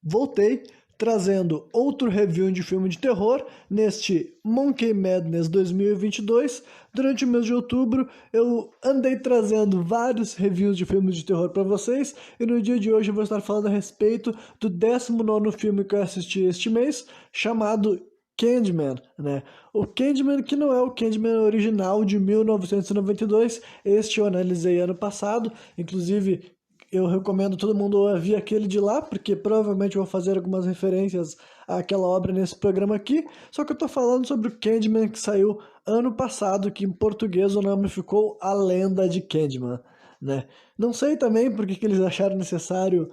voltei trazendo outro review de filme de terror neste Monkey Madness 2022. Durante o mês de outubro eu andei trazendo vários reviews de filmes de terror para vocês e no dia de hoje eu vou estar falando a respeito do 19º filme que eu assisti este mês, chamado Candyman, né? O Candyman que não é o Candyman original de 1992, este eu analisei ano passado, inclusive eu recomendo todo mundo ouvir aquele de lá, porque provavelmente eu vou fazer algumas referências àquela obra nesse programa aqui, só que eu tô falando sobre o Candyman que saiu ano passado, que em português o nome ficou A Lenda de Candyman, né? Não sei também por que eles acharam necessário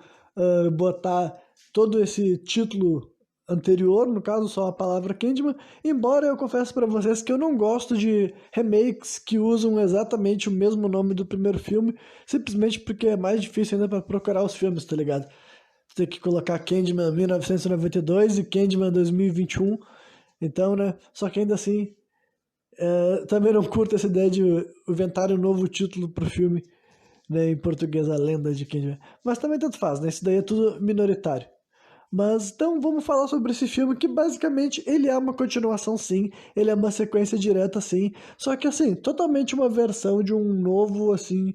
botar todo esse título anterior, no caso só a palavra Candyman, embora eu confesso para vocês que eu não gosto de remakes que usam exatamente o mesmo nome do primeiro filme, simplesmente porque é mais difícil ainda para procurar os filmes, tá ligado? Tem que colocar Candyman 1992 e Candyman 2021, então, né, só que ainda assim, também não curto essa ideia de inventar um novo título pro filme, né, em português, A Lenda de Candyman, mas também tanto faz, né, isso daí é tudo minoritário. Mas então vamos falar sobre esse filme que basicamente ele é uma continuação sim, ele é uma sequência direta sim, só que assim, totalmente uma versão de um novo assim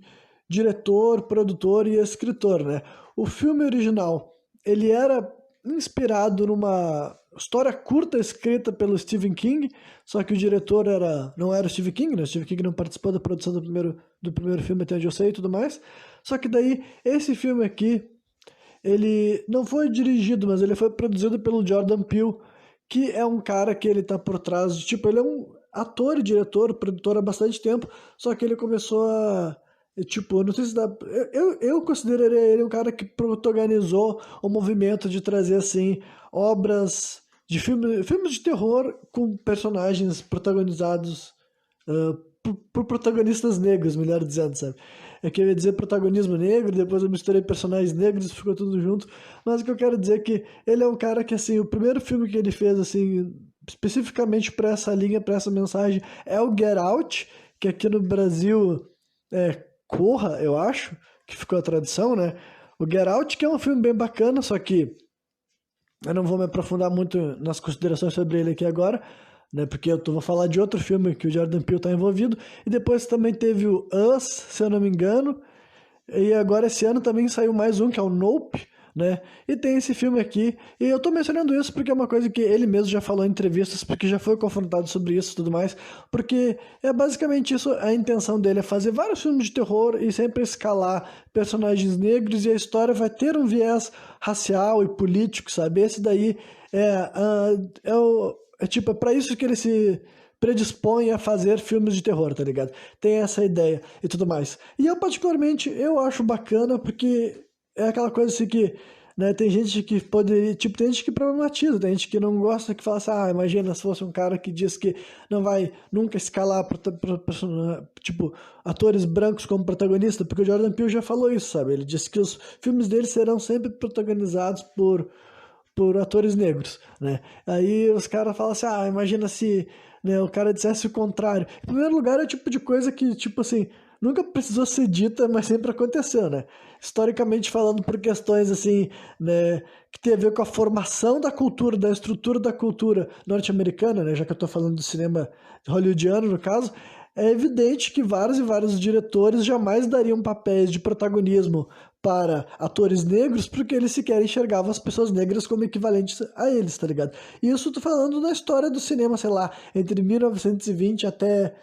diretor, produtor e escritor, né? O filme original, ele era inspirado numa história curta escrita pelo Stephen King, só que o diretor não era o Stephen King, né? O Stephen King não participou da produção do primeiro filme, até onde eu sei e tudo mais. Só que daí, esse filme aqui ele não foi dirigido, mas ele foi produzido pelo Jordan Peele, que é um cara que ele tá por trás de, tipo, ele é um ator e diretor, produtor há bastante tempo, só que ele começou tipo, não sei se dá, eu consideraria ele um cara que protagonizou o movimento de trazer, assim, obras de filmes de terror com personagens protagonizados por protagonistas negros, melhor dizendo, sabe? É que eu ia dizer protagonismo negro, depois eu misturei personagens negros, ficou tudo junto. Mas o que eu quero dizer é que ele é um cara que, assim, o primeiro filme que ele fez, assim, especificamente para essa linha, para essa mensagem, é o Get Out, que aqui no Brasil é Corra, eu acho, que ficou a tradução, né? O Get Out, que é um filme bem bacana, só que eu não vou me aprofundar muito nas considerações sobre ele aqui agora, né? Porque vou falar de outro filme que o Jordan Peele está envolvido. E depois também teve o Us, se eu não me engano. E agora esse ano também saiu mais um, que é o Nope, né? E tem esse filme aqui. E eu tô mencionando isso porque é uma coisa que ele mesmo já falou em entrevistas, porque já foi confrontado sobre isso e tudo mais. Porque é basicamente isso, a intenção dele é fazer vários filmes de terror e sempre escalar personagens negros e a história vai ter um viés racial e político, sabe? Esse daí é para isso que ele se predispõe a fazer filmes de terror, tá ligado? Tem essa ideia e tudo mais. E eu, particularmente, eu acho bacana porque é aquela coisa assim que, né, tem gente que poderia, tipo, tem gente que problematiza, tem gente que não gosta, que fala assim, imagina se fosse um cara que diz que não vai nunca escalar, tipo, atores brancos como protagonista, porque o Jordan Peele já falou isso, sabe? Ele disse que os filmes dele serão sempre protagonizados por atores negros, né? Aí os caras falam assim, imagina se, né, o cara dissesse o contrário. Em primeiro lugar, é o tipo de coisa que, tipo assim, nunca precisou ser dita, mas sempre aconteceu, né? Historicamente falando, por questões assim, né, que tem a ver com a formação da cultura, da estrutura da cultura norte-americana, né? Já que eu tô falando do cinema hollywoodiano, no caso, é evidente que vários e vários diretores jamais dariam papéis de protagonismo para atores negros porque eles sequer enxergavam as pessoas negras como equivalentes a eles, tá ligado? E isso eu tô falando da história do cinema, sei lá, entre 1920 até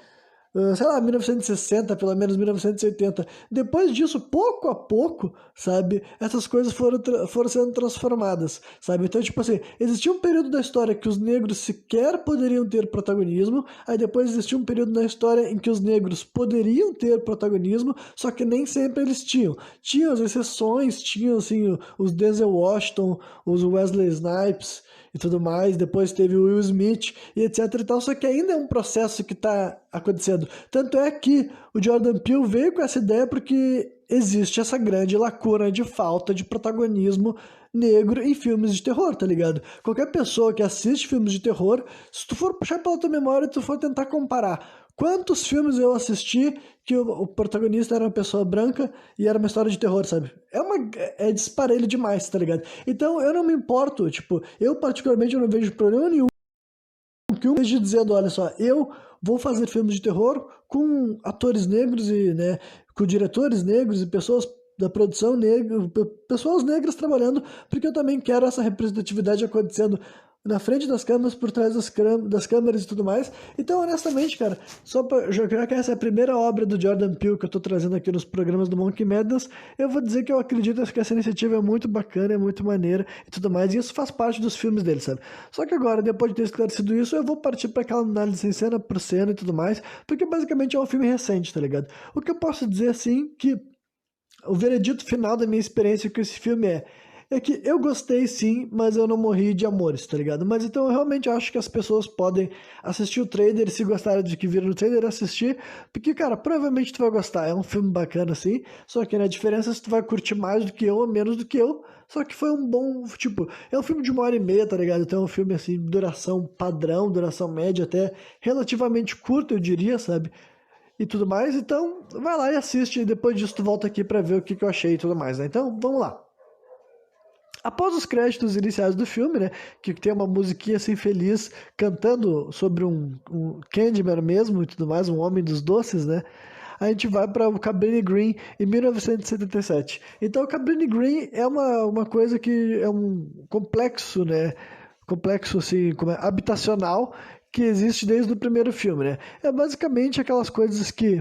sei lá, 1960, pelo menos 1980. Depois disso, pouco a pouco, sabe, essas coisas foram sendo transformadas, sabe? Então, tipo assim, existia um período da história que os negros sequer poderiam ter protagonismo, aí depois existia um período na história em que os negros poderiam ter protagonismo, só que nem sempre eles tinham. Tinham as exceções, tinham, assim, os Denzel Washington, os Wesley Snipes, e tudo mais, depois teve o Will Smith e etc e tal, só que ainda é um processo que está acontecendo. Tanto é que o Jordan Peele veio com essa ideia porque existe essa grande lacuna de falta de protagonismo negro em filmes de terror, tá ligado? Qualquer pessoa que assiste filmes de terror, se tu for puxar pela tua memória, tu for tentar comparar Quantos filmes eu assisti que o protagonista era uma pessoa branca e era uma história de terror, sabe? É disparelho demais, tá ligado? Então eu não me importo, tipo, eu particularmente eu não vejo problema nenhum que um esteja dizendo, olha só, eu vou fazer filmes de terror com atores negros e, né, com diretores negros e pessoas da produção negra, pessoas negras trabalhando, porque eu também quero essa representatividade acontecendo na frente das câmeras, por trás das câmeras e tudo mais. Então, honestamente, cara, já que essa é a primeira obra do Jordan Peele que eu tô trazendo aqui nos programas do Monkey Madness, eu vou dizer que eu acredito que essa iniciativa é muito bacana, é muito maneira e tudo mais, e isso faz parte dos filmes dele, sabe? Só que agora, depois de ter esclarecido isso, eu vou partir para aquela análise cena por cena e tudo mais, porque basicamente é um filme recente, tá ligado? O que eu posso dizer, assim, que o veredito final da minha experiência com esse filme é que eu gostei sim, mas eu não morri de amores, tá ligado? Mas então eu realmente acho que as pessoas podem assistir o trailer, e se gostarem do que viram no trailer, assistir, porque, cara, provavelmente tu vai gostar. É um filme bacana assim, só que na diferença se tu vai curtir mais do que eu ou menos do que eu, só que foi um bom, tipo, é um filme de 1h30, tá ligado? Então é um filme assim, duração padrão, duração média, até relativamente curto, eu diria, sabe? E tudo mais, então vai lá e assiste, e depois disso tu volta aqui pra ver o que eu achei e tudo mais, né? Então, vamos lá. Após os créditos iniciais do filme, né, que tem uma musiquinha assim feliz, cantando sobre um Candyman mesmo e tudo mais, um homem dos doces, né, a gente vai para o Cabrini Green em 1977. Então, o Cabrini Green é uma coisa que é um complexo, né, complexo assim, habitacional, que existe desde o primeiro filme, né. É basicamente aquelas coisas que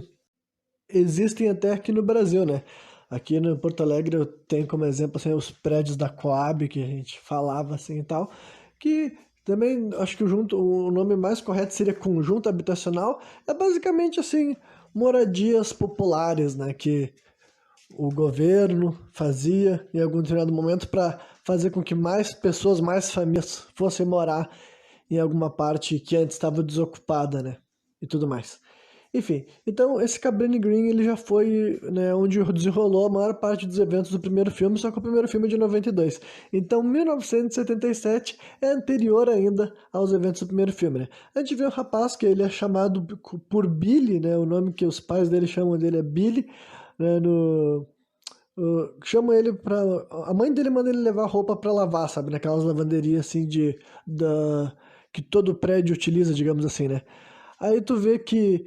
existem até aqui no Brasil, né? Aqui no Porto Alegre eu tenho como exemplo assim, os prédios da Coab, que a gente falava assim e tal, que também acho que o nome mais correto seria conjunto habitacional, é basicamente assim, moradias populares, né, que o governo fazia em algum determinado momento para fazer com que mais pessoas, mais famílias fossem morar em alguma parte que antes estava desocupada, né, e tudo mais. Enfim, então esse Cabrini Green ele já foi, né, onde desenrolou a maior parte dos eventos do primeiro filme, só que o primeiro filme é de 92. Então 1977 é anterior ainda aos eventos do primeiro filme, né? A gente vê um rapaz que ele é chamado por Billy, né, o nome que os pais dele chamam dele é Billy, né, chama ele pra. A mãe dele manda ele levar roupa pra lavar, sabe? Naquelas lavanderias assim que todo prédio utiliza, digamos assim, né? Aí tu vê que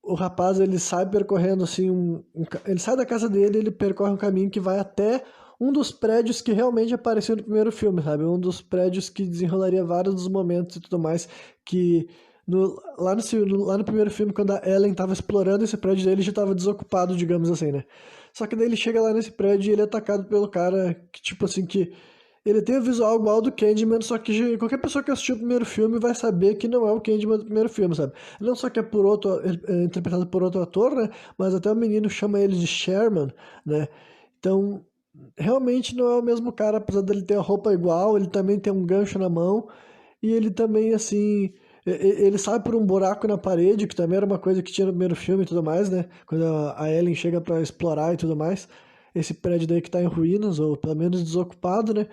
o rapaz ele sai percorrendo assim ele sai da casa dele, ele percorre um caminho que vai até um dos prédios que realmente apareceu no primeiro filme, sabe? Um dos prédios que desenrolaria vários dos momentos e tudo mais que lá no primeiro filme, quando a Ellen estava explorando esse prédio dele, já estava desocupado, digamos assim, né? Só que daí ele chega lá nesse prédio e ele é atacado pelo cara que, tipo assim, que ele tem o visual igual ao do Candyman, só que qualquer pessoa que assistiu o primeiro filme vai saber que não é o Candyman do primeiro filme, sabe? Não só que é interpretado por outro ator, né? Mas até o menino chama ele de Sherman, né? Então, realmente não é o mesmo cara, apesar dele ter a roupa igual, ele também tem um gancho na mão, e ele também, assim, ele sai por um buraco na parede, que também era uma coisa que tinha no primeiro filme e tudo mais, né? Quando a Ellen chega pra explorar e tudo mais. Esse prédio daí que tá em ruínas, ou pelo menos desocupado, né?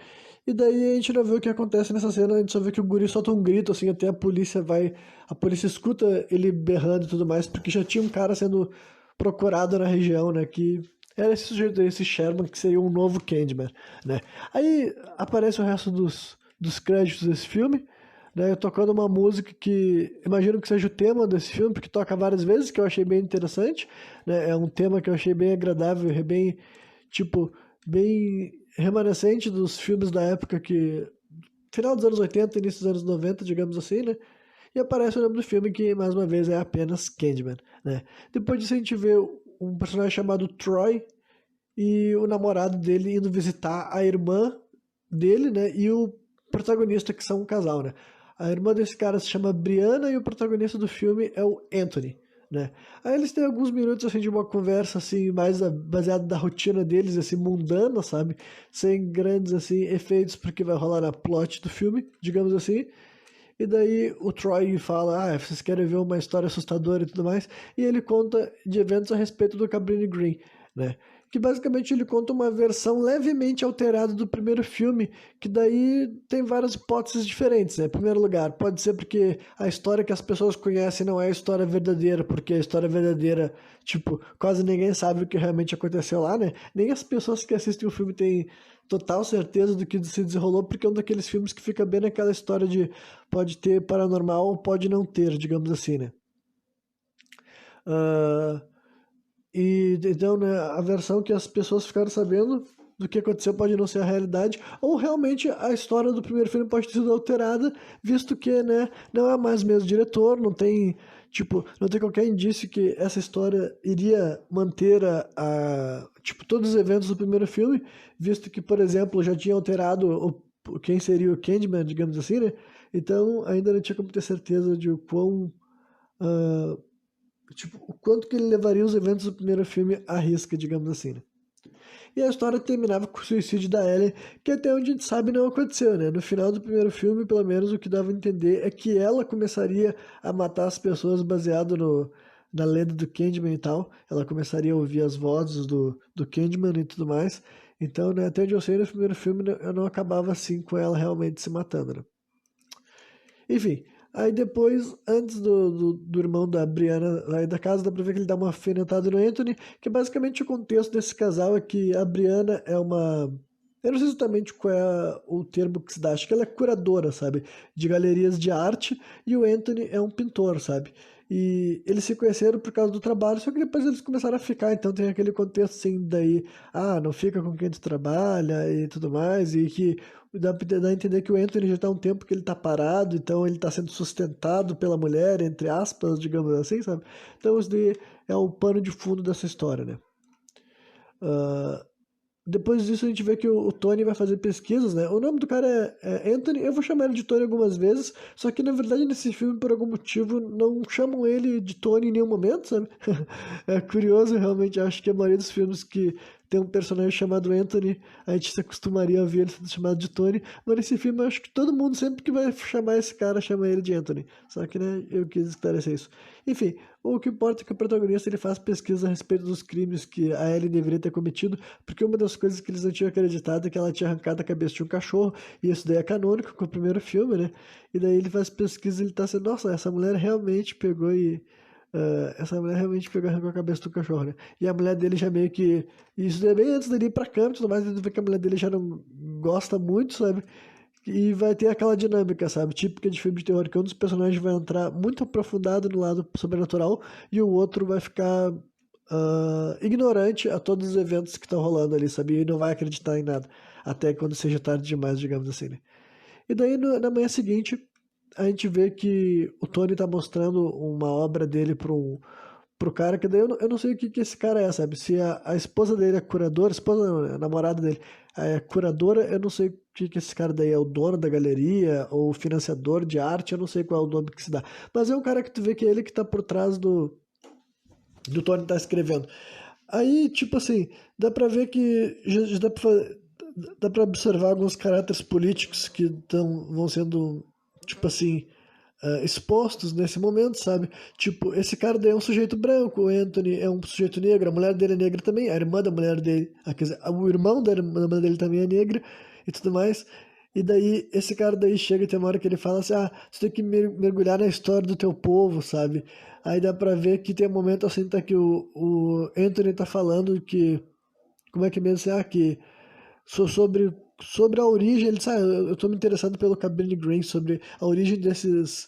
E daí a gente não vê o que acontece nessa cena, a gente só vê que o guri solta um grito, assim, até a polícia vai. A polícia escuta ele berrando e tudo mais, porque já tinha um cara sendo procurado na região, né? Que era esse sujeito aí, esse Sherman, que seria um novo Candyman, né? Aí aparece o resto dos créditos desse filme, né? Tocando uma música que imagino que seja o tema desse filme, porque toca várias vezes, que eu achei bem interessante, né? É um tema que eu achei bem agradável, bem, tipo, bem remanescente dos filmes da época que final dos anos 80, início dos anos 90, digamos assim, né? E aparece o nome do filme que, mais uma vez, é apenas Candyman, né? Depois disso a gente vê um personagem chamado Troy e o namorado dele indo visitar a irmã dele, né? E o protagonista, que são um casal, né? A irmã desse cara se chama Brianna e o protagonista do filme é o Anthony, né? Aí eles têm alguns minutos, assim, de uma conversa, assim, mais baseada na rotina deles, assim, mundana, sabe? Sem grandes, assim, efeitos porque vai rolar na plot do filme, digamos assim. E daí o Troy fala, vocês querem ver uma história assustadora e tudo mais, e ele conta de eventos a respeito do Cabrini Green, né? que basicamente ele conta uma versão levemente alterada do primeiro filme, que daí tem várias hipóteses diferentes, né? Em primeiro lugar, pode ser porque a história que as pessoas conhecem não é a história verdadeira, porque a história verdadeira, tipo, quase ninguém sabe o que realmente aconteceu lá, né? Nem as pessoas que assistem o filme têm total certeza do que se desenrolou, porque é um daqueles filmes que fica bem naquela história de pode ter paranormal ou pode não ter, digamos assim, né? Ah, e então, né, a versão que as pessoas ficaram sabendo do que aconteceu pode não ser a realidade, ou realmente a história do primeiro filme pode ter sido alterada, visto que, né, não é mais o mesmo diretor, não tem, tipo, não tem qualquer indício que essa história iria manter tipo, todos os eventos do primeiro filme, visto que, por exemplo, já tinha alterado quem seria o Candyman, digamos assim, né? Então, ainda não tinha como ter certeza de o quão ah, tipo, o quanto que ele levaria os eventos do primeiro filme à risca, digamos assim, né? E a história terminava com o suicídio da Ellie, que até onde a gente sabe não aconteceu, né? No final do primeiro filme, pelo menos, o que dava a entender é que ela começaria a matar as pessoas baseado na lenda do Candyman e tal. Ela começaria a ouvir as vozes do Candyman e tudo mais. Então, né, até onde eu sei, no primeiro filme eu não acabava assim com ela realmente se matando, né? Enfim, aí depois, antes do irmão da Brianna lá da casa, dá pra ver que ele dá uma alfinetada no Anthony, que basicamente o contexto desse casal é que a Brianna é uma. Eu não sei exatamente qual é o termo que se dá, acho que ela é curadora, sabe? De galerias de arte, e o Anthony é um pintor, sabe? E eles se conheceram por causa do trabalho, só que depois eles começaram a ficar, então tem aquele contexto assim, daí, não fica com quem tu trabalha e tudo mais, e que dá a entender que o Anthony já tá há um tempo que ele tá parado, então ele tá sendo sustentado pela mulher, entre aspas, digamos assim, sabe? Então isso daí é o pano de fundo dessa história, né? Ah, depois disso a gente vê que o Tony vai fazer pesquisas, né? O nome do cara é Anthony, eu vou chamar ele de Tony algumas vezes, só que na verdade nesse filme, por algum motivo, não chamam ele de Tony em nenhum momento, sabe? É curioso, realmente, acho que a maioria dos filmes que tem um personagem chamado Anthony, a gente se acostumaria a ver ele sendo chamado de Tony, mas nesse filme eu acho que todo mundo, sempre que vai chamar esse cara, chama ele de Anthony. Só que, né, eu quis esclarecer isso. Enfim, o que importa é que o protagonista ele faz pesquisa a respeito dos crimes que a Ellie deveria ter cometido, porque uma das coisas que eles não tinham acreditado é que ela tinha arrancado a cabeça de um cachorro, e isso daí é canônico com o primeiro filme, né? E daí ele faz pesquisa e ele tá sendo, nossa, essa mulher realmente pegou e. Essa mulher realmente pegou e arrancou a cabeça do cachorro, né? E a mulher dele já meio que. Isso daí é bem antes dele ir pra cama e tudo mais, ele vê que a mulher dele já não gosta muito, sabe? E vai ter aquela dinâmica, sabe? Típica de filme de terror, que um dos personagens vai entrar muito aprofundado no lado sobrenatural e o outro vai ficar ignorante a todos os eventos que estão rolando ali, sabe? E não vai acreditar em nada. Até quando seja tarde demais, digamos assim, né? E daí, na manhã seguinte, a gente vê que o Tony tá mostrando uma obra dele pro cara, que daí eu não sei o que, que esse cara é, sabe? Se a esposa dele é curadora, esposa não, né? A namorada dele é curadora, eu não sei o que, que esse cara daí é, o dono da galeria ou financiador de arte, eu não sei qual é o nome que se dá. Mas é um cara que tu vê que é ele que tá por trás do Tony tá escrevendo. Aí, tipo assim, dá pra ver que já dá pra observar alguns caráteres políticos que vão sendo, tipo assim, expostos nesse momento, sabe? Tipo, esse cara daí é um sujeito branco, o Anthony é um sujeito negro, a mulher dele é negra também, a irmã da mulher dele, quer dizer, o irmão da mulher dele também é negra e tudo mais. E daí, esse cara daí chega e tem uma hora que ele fala assim, você tem que mergulhar na história do teu povo, sabe? Aí dá pra ver que tem um momento assim, tá que o Anthony tá falando que, como é que é mesmo assim, que sobre a origem, ele sabe, eu tô me interessando pelo Cabrini Green, sobre a origem desses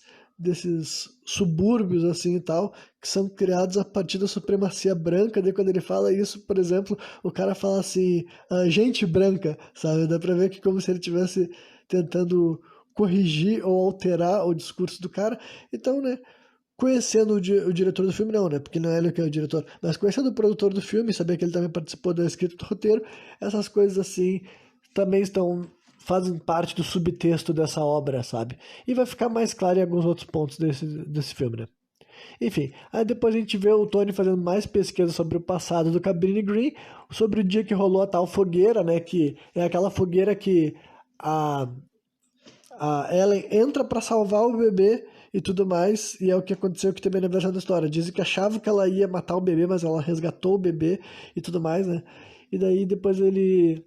subúrbios assim e tal, que são criados a partir da supremacia branca. Daí quando ele fala isso, por exemplo, o cara fala assim, gente branca, sabe? Dá pra ver que como se ele estivesse tentando corrigir ou alterar o discurso do cara. Então, né, conhecendo o diretor do filme, não, né? Porque não é ele que é o diretor, mas conhecendo o produtor do filme, saber que ele também participou da escrita do roteiro, essas coisas assim também fazem parte do subtexto dessa obra, sabe? E vai ficar mais claro em alguns outros pontos desse filme, né? Enfim, aí depois a gente vê o Tony fazendo mais pesquisa sobre o passado do Cabrini Green, sobre o dia que rolou a tal fogueira, né? Que é aquela fogueira que a a Ellen entra pra salvar o bebê e tudo mais, e é o que aconteceu aqui também na versão da história. Dizem que achavam que ela ia matar o bebê, mas ela resgatou o bebê e tudo mais, né? e daí depois ele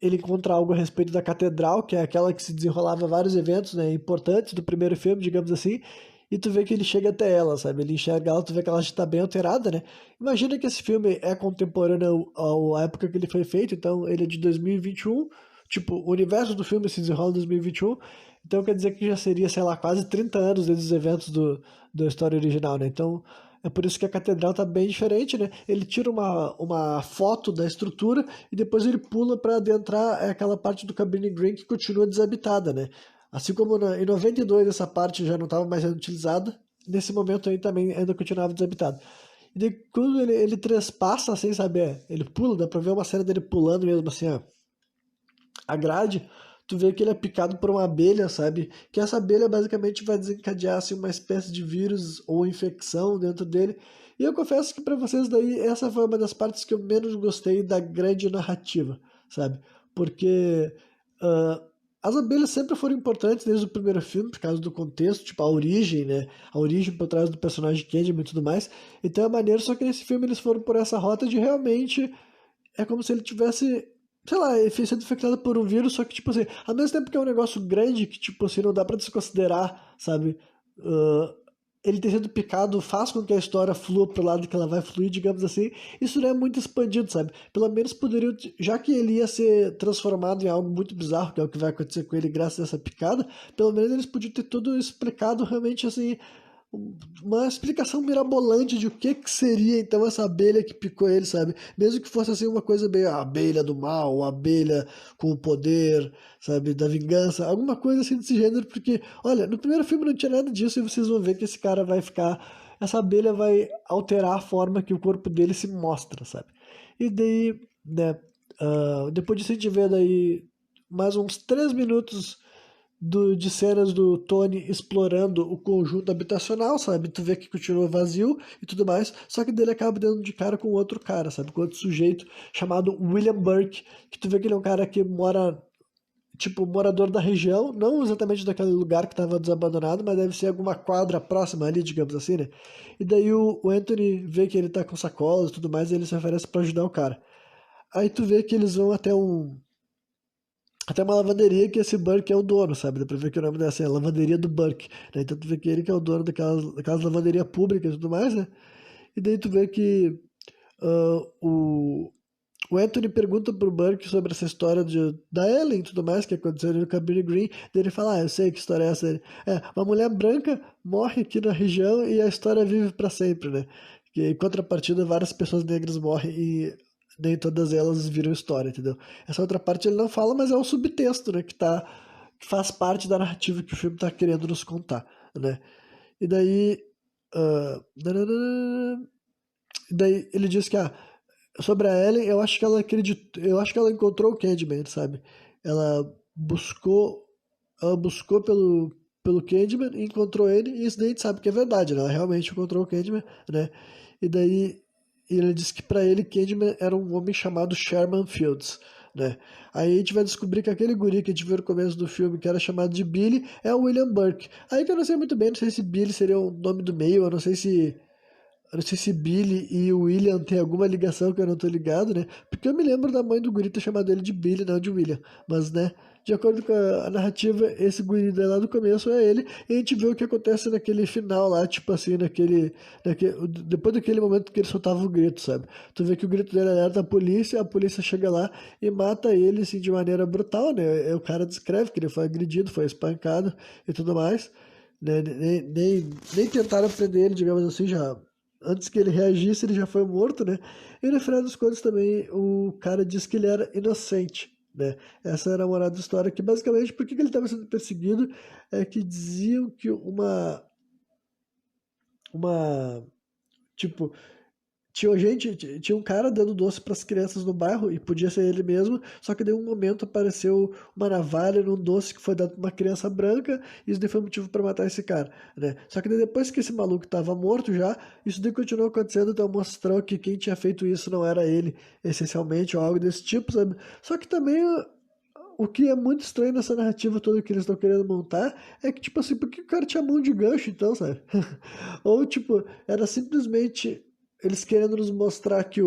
encontra algo a respeito da catedral, que é aquela que se desenrolava vários eventos, né, importantes do primeiro filme, digamos assim, e tu vê que ele chega até ela, sabe? Ele enxerga ela, tu vê que ela está bem alterada, né? Imagina que esse filme é contemporâneo à época que ele foi feito, então ele é de 2021, tipo, o universo do filme se desenrola em 2021, então quer dizer que já seria, sei lá, quase 30 anos desde os eventos da história original, né? Então é por isso que a catedral tá bem diferente, né? Ele tira uma foto da estrutura e depois ele pula para adentrar aquela parte do Cabrini Green que continua deshabitada, né? Assim como em 92 essa parte já não estava mais sendo utilizada, nesse momento aí também ainda continuava desabitado. E daí, quando ele trespassa, assim, sabe? Ele pula, dá pra ver uma cena dele pulando mesmo, assim, ó. A grade, tu vê que ele é picado por uma abelha, sabe? Que essa abelha basicamente vai desencadear, assim, uma espécie de vírus ou infecção dentro dele. E eu confesso que pra vocês daí, essa foi uma das partes que eu menos gostei da grande narrativa, sabe? Porque ah, as abelhas sempre foram importantes desde o primeiro filme, por causa do contexto, tipo a origem, né? A origem por trás do personagem Candyman e tudo mais. Então é maneiro, só que nesse filme eles foram por essa rota de realmente é como se ele tivesse, sei lá, ele sendo infectado por um vírus, só que, tipo assim, ao mesmo tempo que é um negócio grande que, tipo assim, não dá pra desconsiderar, sabe? Ah, ele ter sido picado faz com que a história flua pro lado que ela vai fluir, digamos assim. Isso não é muito expandido, sabe? Pelo menos poderiam, já que ele ia ser transformado em algo muito bizarro, que é o que vai acontecer com ele graças a essa picada, pelo menos eles podiam ter tudo explicado realmente assim, uma explicação mirabolante de o que que seria então essa abelha que picou ele, sabe? Mesmo que fosse assim uma coisa bem a abelha do mal, a abelha com o poder, sabe, da vingança, alguma coisa assim desse gênero, porque, olha, no primeiro filme não tinha nada disso e vocês vão ver que esse cara vai ficar, essa abelha vai alterar a forma que o corpo dele se mostra, sabe? E daí, né, depois disso a gente vê daí mais uns 3 minutos de cenas do Tony explorando o conjunto habitacional, sabe? Tu vê que continua vazio e tudo mais, só que dele acaba dando de cara com outro cara, sabe? Com outro sujeito chamado William Burke, que tu vê que ele é um cara que mora, tipo, morador da região, não exatamente daquele lugar que estava desabandonado, mas deve ser alguma quadra próxima ali, digamos assim, né? E daí o Anthony vê que ele tá com sacolas e tudo mais, e ele se oferece para ajudar o cara. Aí tu vê que eles vão até uma lavanderia que esse Burke é o dono, sabe? Dá pra ver que o nome dessa é a lavanderia do Burke, né? Então tu vê que ele que é o dono daquelas lavanderias públicas e tudo mais, né? E daí tu vê que ah, o Anthony pergunta pro Burke sobre essa história da Ellen e tudo mais que aconteceu ali no Cabrini Green. Daí ele fala, eu sei que história é essa. Uma mulher branca morre aqui na região e a história vive pra sempre, né? Que em contrapartida várias pessoas negras morrem e nem todas elas viram história, entendeu? Essa outra parte ele não fala, mas é um subtexto, né? Que faz parte da narrativa que o filme tá querendo nos contar, né? E daí... ah, daí ele diz que, sobre a Ellen, eu acho que ela acreditou, eu acho que ela encontrou o Candyman, sabe? Ela buscou, ela buscou pelo Candyman e encontrou ele, e isso daí a gente sabe que é verdade, né? Ela realmente encontrou o Candyman, né? E daí ele disse que pra ele Candyman era um homem chamado Sherman Fields, né? Aí a gente vai descobrir que aquele guri que a gente viu no começo do filme, que era chamado de Billy, é o William Burke. Aí que eu não sei muito bem, não sei se Billy seria o nome do meio, eu não sei se Billy e o William tem alguma ligação que eu não tô ligado, né? Porque eu me lembro da mãe do guri ter chamado ele de Billy, não de William. Mas, né, de acordo com a narrativa, esse guri daí lá do começo é ele. E a gente vê o que acontece naquele final lá, tipo assim, depois daquele momento que ele soltava o grito, sabe? Tu vê que o grito dele alerta a polícia chega lá e mata ele, assim, de maneira brutal, né? O cara descreve que ele foi agredido, foi espancado e tudo mais. Né? Nem tentaram prender ele, digamos assim, já antes que ele reagisse, ele já foi morto, né? E no final das contas também o cara disse que ele era inocente, né? Essa era a moral da história, que basicamente por que ele estava sendo perseguido é que diziam que uma, tipo, tinha um cara dando doce para as crianças no bairro e podia ser ele mesmo, só que de um momento apareceu uma navalha num doce que foi dado pra uma criança branca e isso daí foi motivo para matar esse cara, né? Só que daí depois que esse maluco tava morto já, isso daí continuou acontecendo, então mostrou que quem tinha feito isso não era ele, essencialmente, ou algo desse tipo, sabe? Só que também o que é muito estranho nessa narrativa toda que eles estão querendo montar é que, tipo assim, por que o cara tinha mão de gancho então, sabe? Ou, tipo, era simplesmente eles querendo nos mostrar que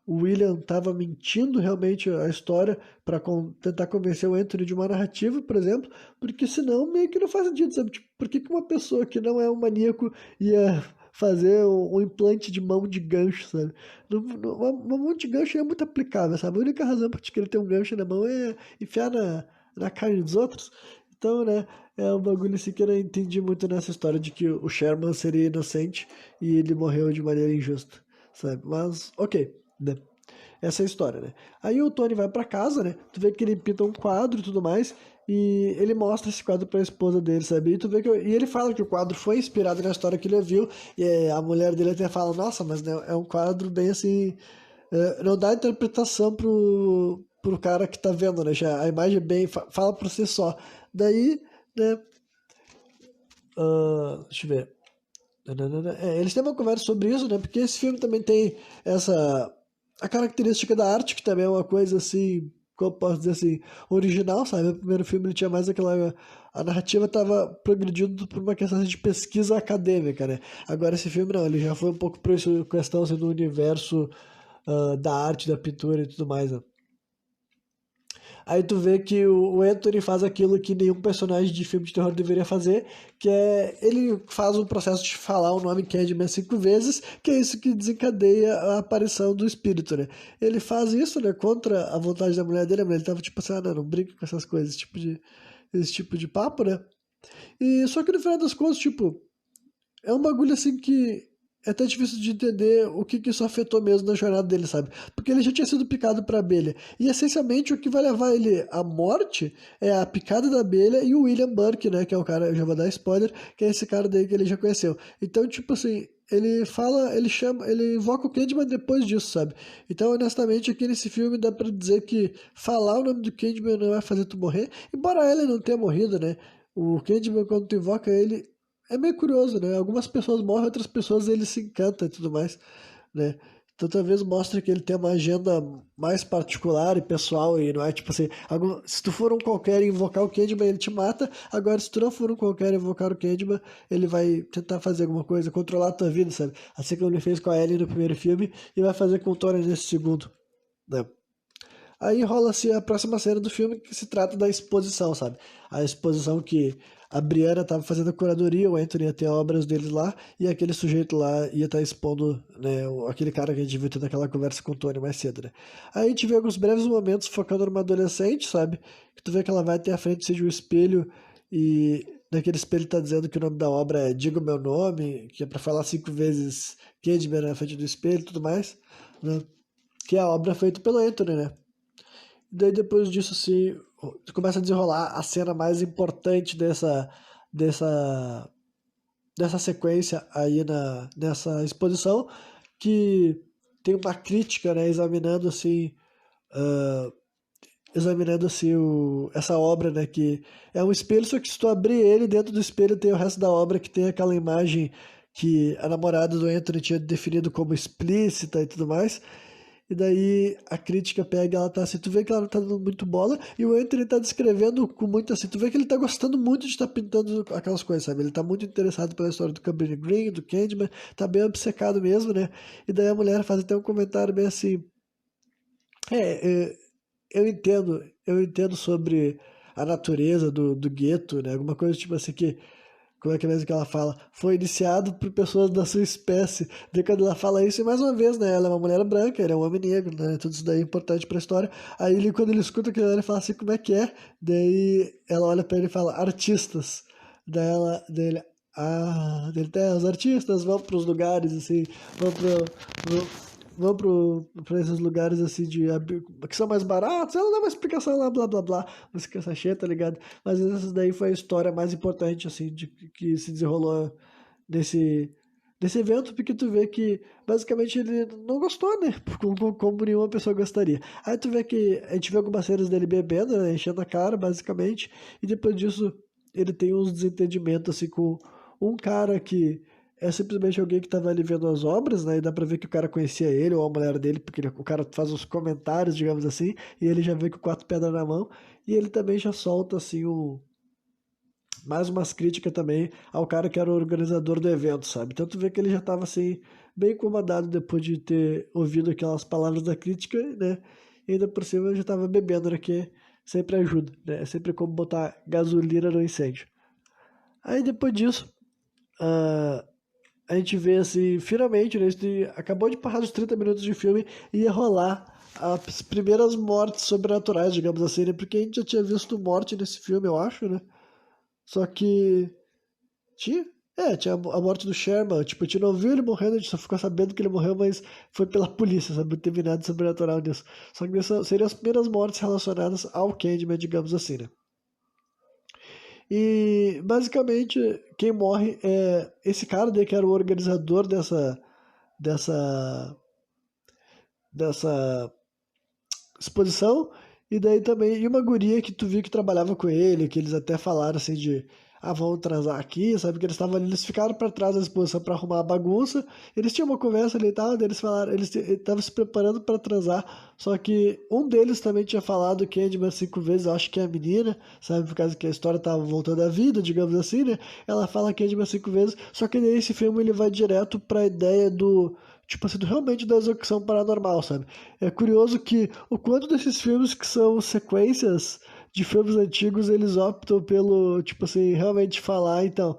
o William tava mentindo realmente a história para tentar convencer o Anthony de uma narrativa, por exemplo, porque senão meio que não faz sentido, sabe? Tipo, por que que uma pessoa que não é um maníaco ia fazer um implante de mão de gancho, sabe? Uma mão de gancho é muito aplicável, sabe? A única razão para te querer ter um gancho na mão é enfiar na carne dos outros. Então, né, é um bagulho assim que eu não entendi muito nessa história de que o Sherman seria inocente e ele morreu de maneira injusta, sabe? Mas, ok, né? Essa é a história, né? Aí o Tony vai pra casa, né? Tu vê que ele pinta um quadro e tudo mais, e ele mostra esse quadro pra esposa dele, sabe? E tu vê e ele fala que o quadro foi inspirado na história que ele viu, e a mulher dele até fala, nossa, mas né, é um quadro bem assim, não dá interpretação pro cara que tá vendo, né? Já a imagem é bem, fala por si só. Daí, né? Deixa eu ver. Eles têm uma conversa sobre isso, né? Porque esse filme também tem essa a característica da arte, que também é uma coisa assim, como eu posso dizer assim, original, sabe? O primeiro filme ele tinha mais aquela. A narrativa estava progredindo por uma questão de pesquisa acadêmica, né? Agora esse filme não, ele já foi um pouco por isso, questão assim, do universo da arte, da pintura e tudo mais, né? Aí tu vê que o Anthony faz aquilo que nenhum personagem de filme de terror deveria fazer, que é ele faz um processo de falar o nome Candyman 5 vezes, que é isso que desencadeia a aparição do espírito, né? Ele faz isso, né, contra a vontade da mulher dele, a mulher tava tipo assim, ah, não brinca com essas coisas, esse tipo de papo, né? E só que no final das contas, tipo, é um bagulho assim que é até difícil de entender o que isso afetou mesmo na jornada dele, sabe? Porque ele já tinha sido picado por abelha. E essencialmente o que vai levar ele à morte é a picada da abelha e o William Burke, né? Que é o cara, eu já vou dar spoiler, que é esse cara daí que ele já conheceu. Então, tipo assim, ele fala, ele chama, ele invoca o Candyman depois disso, sabe? Então, honestamente, aqui nesse filme dá pra dizer que falar o nome do Candyman não vai fazer tu morrer, embora ele não tenha morrido, né? O Candyman, quando tu invoca ele, é meio curioso, né? Algumas pessoas morrem, outras pessoas ele se encanta e tudo mais, né? Então talvez mostre que ele tem uma agenda mais particular e pessoal e não é tipo assim, se tu for um qualquer e invocar o Candyman, ele te mata. Agora, se tu não for um qualquer e invocar o Candyman, ele vai tentar fazer alguma coisa, controlar a tua vida, sabe? Assim como ele fez com a Ellie no primeiro filme e vai fazer com o Tony nesse segundo, né? Aí rola-se a próxima cena do filme que se trata da exposição, sabe? A exposição que a Brianna tava fazendo a curadoria, o Anthony ia ter obras deles lá, e aquele sujeito lá ia estar expondo, né, aquele cara que a gente viu tendo aquela conversa com o Tony mais cedo, né? Aí a gente vê alguns breves momentos focando numa adolescente, sabe? Que tu vê que ela vai até a frente de um espelho e naquele espelho tá dizendo que o nome da obra é Diga o Meu Nome, que é pra falar 5 vezes Candyman na frente do espelho e tudo mais, né? Que é a obra feita pelo Anthony, né? Daí depois disso, assim, começa a desenrolar a cena mais importante dessa, dessa sequência aí nessa exposição, que tem uma crítica, né, examinando assim essa obra, né, que é um espelho, só que se tu abrir ele, dentro do espelho tem o resto da obra, que tem aquela imagem que a namorada do Anthony tinha definido como explícita e tudo mais. E daí a crítica pega, ela tá assim, tu vê que ela não tá dando muito bola, e o Anthony tá descrevendo com muito assim, tu vê que ele tá gostando muito de estar pintando aquelas coisas, sabe? Ele tá muito interessado pela história do Cabrini Green, do Candyman, tá bem obcecado mesmo, né? E daí a mulher faz até um comentário bem assim, é, eu entendo sobre a natureza do gueto, né? Alguma coisa tipo assim que como é que é mesmo que ela fala? Foi iniciado por pessoas da sua espécie. Daí quando ela fala isso, e mais uma vez, né? Ela é uma mulher branca, ele é um homem negro, né? Tudo isso daí é importante pra história. Aí ele, quando ele escuta aquilo, ele fala assim, como é que é? Daí ela olha pra ele e fala, artistas. Daí ele, ele tem os artistas vão pros lugares, assim, vão pra esses lugares assim que são mais baratos, ela dá uma explicação lá, blá blá blá, música sachê, tá ligado? Mas essa daí foi a história mais importante, assim, que se desenrolou nesse, nesse evento, porque tu vê que basicamente ele não gostou, né? Como nenhuma pessoa gostaria. Aí tu vê que a gente vê algumas cenas dele bebendo, né? Enchendo a cara, basicamente, e depois disso ele tem uns desentendimentos assim com um cara que é simplesmente alguém que estava ali vendo as obras, né? E dá pra ver que o cara conhecia ele ou a mulher dele, porque o cara faz os comentários, digamos assim, e ele já vê com 4 pedras na mão, e ele também já solta assim mais umas críticas também ao cara que era o organizador do evento, sabe? Então tu vê que ele já tava assim, bem incomodado depois de ter ouvido aquelas palavras da crítica, né? E ainda por cima ele já tava bebendo, né? Que sempre ajuda, né? É sempre como botar gasolina no incêndio. Aí depois disso, ah, a gente vê assim, finalmente, né? Acabou de passar os 30 minutos de filme e ia rolar as primeiras mortes sobrenaturais, digamos assim, né? Porque a gente já tinha visto morte nesse filme, eu acho, né? Só que tinha. Tinha a morte do Sherman. Tipo, a gente não viu ele morrendo, a gente só ficou sabendo que ele morreu, mas foi pela polícia, sabe? Não teve nada sobrenatural nisso. Só que seriam as primeiras mortes relacionadas ao Candyman, digamos assim, né? E basicamente quem morre é esse cara daí que era o organizador dessa, dessa exposição, e daí também, e uma guria que tu viu que trabalhava com ele, que eles até falaram assim de, vamos transar aqui, sabe, que eles estavam ali, eles ficaram para trás da exposição para arrumar a bagunça, eles tinham uma conversa ali e tal, daí eles falaram, eles estavam se preparando para transar, só que um deles também tinha falado Candyman 5 vezes, eu acho que é a menina, sabe, por causa que a história tava voltando à vida, digamos assim, né, ela fala Candyman 5 vezes, só que daí esse filme ele vai direto pra ideia do tipo assim, realmente da execução paranormal, sabe? É curioso que o quanto desses filmes que são sequências de filmes antigos, eles optam pelo, tipo assim, realmente falar, então,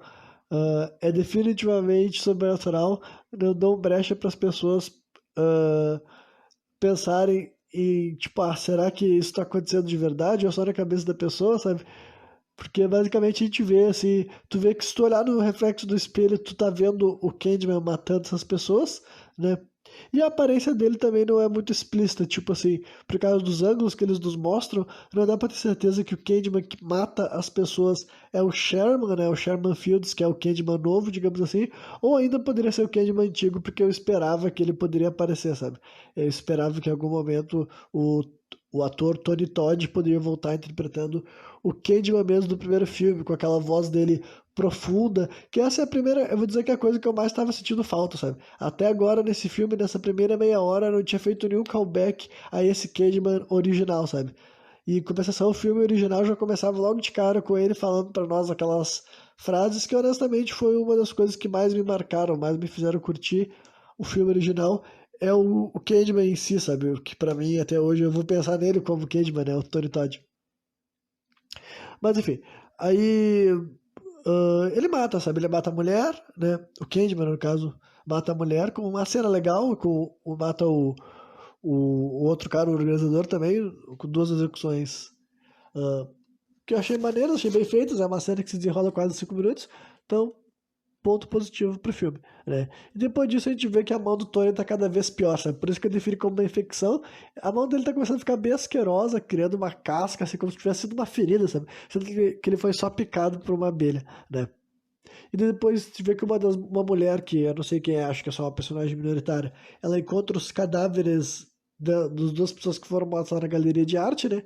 é definitivamente sobrenatural, não dão brecha para as pessoas ah, pensarem em, tipo, será que isso está acontecendo de verdade ou só na cabeça da pessoa, sabe? Porque basicamente a gente vê assim, tu vê que se tu olhar no reflexo do espelho, tu tá vendo o Candyman matando essas pessoas, né? E a aparência dele também não é muito explícita, tipo assim, por causa dos ângulos que eles nos mostram, não dá pra ter certeza que o Candyman que mata as pessoas é o Sherman, né? O Sherman Fields, que é o Candyman novo, digamos assim, ou ainda poderia ser o Candyman antigo, porque eu esperava que ele poderia aparecer, sabe? Eu esperava que em algum momento o ator Tony Todd poderia voltar interpretando o Candyman mesmo do primeiro filme, com aquela voz dele profunda, que essa é a primeira, eu vou dizer que é a coisa que eu mais estava sentindo falta, sabe? Até agora, nesse filme, nessa primeira meia hora, não tinha feito nenhum callback a esse Candyman original, sabe? E em compensação, o filme original já começava logo de cara com ele falando para nós aquelas frases que honestamente foi uma das coisas que mais me marcaram, mais me fizeram curtir o filme original. É o Candyman em si, sabe? O que pra mim, até hoje, eu vou pensar nele como Candyman, né? O Tony Todd. Mas enfim, aí ele mata, sabe? Ele mata a mulher, né? O Candyman, no caso, mata a mulher com uma cena legal, mata o outro cara, o organizador também, com duas execuções que eu achei maneiras, achei bem feitas. É uma série que se desenrola quase 5 minutos, então ponto positivo pro filme, né? E depois disso a gente vê que a mão do Tony tá cada vez pior, sabe? Por isso que eu defino como uma infecção. A mão dele tá começando a ficar bem asquerosa, criando uma casca, assim, como se tivesse sido uma ferida, sabe? Sendo que ele foi só picado por uma abelha, né? E depois a gente vê que uma mulher, que eu não sei quem é, acho que é só uma personagem minoritária, ela encontra os cadáveres das duas pessoas que foram mortas lá na galeria de arte, né?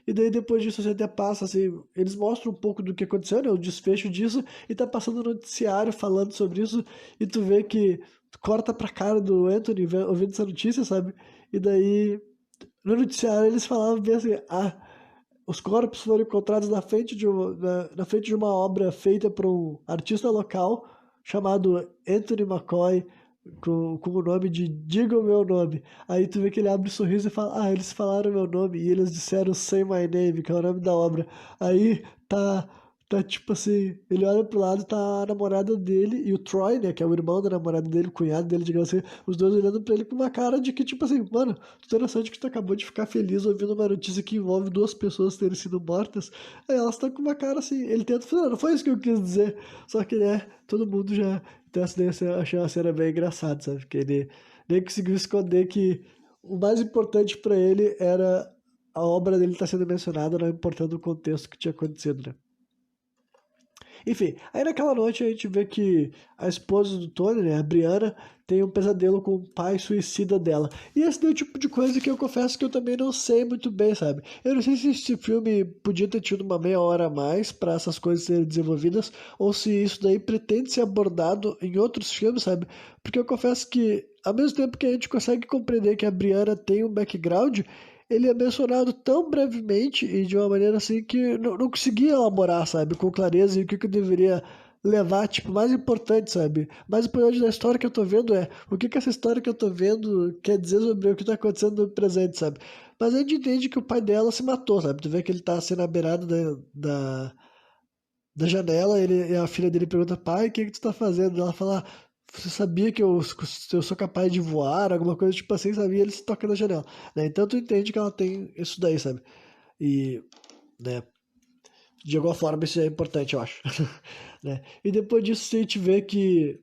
E daí depois disso você até passa, assim, eles mostram um pouco do que aconteceu, né? O desfecho disso, e tá passando no noticiário falando sobre isso, e tu vê que corta pra cara do Anthony ouvindo essa notícia, sabe? E daí, no noticiário eles falavam bem assim, os corpos foram encontrados na frente de uma obra feita por um artista local chamado Anthony McCoy, com o nome de Diga o Meu Nome. Aí tu vê que ele abre o sorriso e fala, eles falaram meu nome, e eles disseram Say My Name, que é o nome da obra. Aí tá tipo assim, ele olha pro lado, tá a namorada dele e o Troy, né, que é o irmão da namorada dele, o cunhado dele, digamos assim, os dois olhando pra ele com uma cara de que, tipo assim, mano, tu tem noção de que tu acabou de ficar feliz ouvindo uma notícia que envolve duas pessoas terem sido mortas? Aí elas estão com uma cara assim, ele tenta falar, não foi isso que eu quis dizer, só que, né, todo mundo já. Então essa daí eu achei uma cena bem engraçada, sabe? Porque ele nem conseguiu esconder que o mais importante pra ele era a obra dele estar sendo mencionada, não importando o contexto que tinha acontecido, né? Enfim, aí naquela noite a gente vê que a esposa do Tony, né, a Brianna, tem um pesadelo com o pai suicida dela. E esse é o tipo de coisa que eu confesso que eu também não sei muito bem, sabe? Eu não sei se esse filme podia ter tido uma meia hora a mais para essas coisas serem desenvolvidas, ou se isso daí pretende ser abordado em outros filmes, sabe? Porque eu confesso que, ao mesmo tempo que a gente consegue compreender que a Brianna tem um background, ele é mencionado tão brevemente e de uma maneira assim que não conseguia elaborar, sabe, com clareza e o que eu deveria levar, tipo, mais importante, sabe? Mais importante da história que eu tô vendo é o que essa história que eu tô vendo quer dizer sobre o que tá acontecendo no presente, sabe? Mas a gente entende que o pai dela se matou, sabe? Tu vê que ele tá assim na beirada da janela, e a filha dele pergunta, pai, o que que tu tá fazendo? Ela fala, você sabia que eu sou capaz de voar? Alguma coisa tipo assim, sabia? Ele se toca na janela, né? Então tu entende que ela tem isso daí, sabe? E, né, de alguma forma isso é importante, eu acho. Né? E depois disso a gente vê que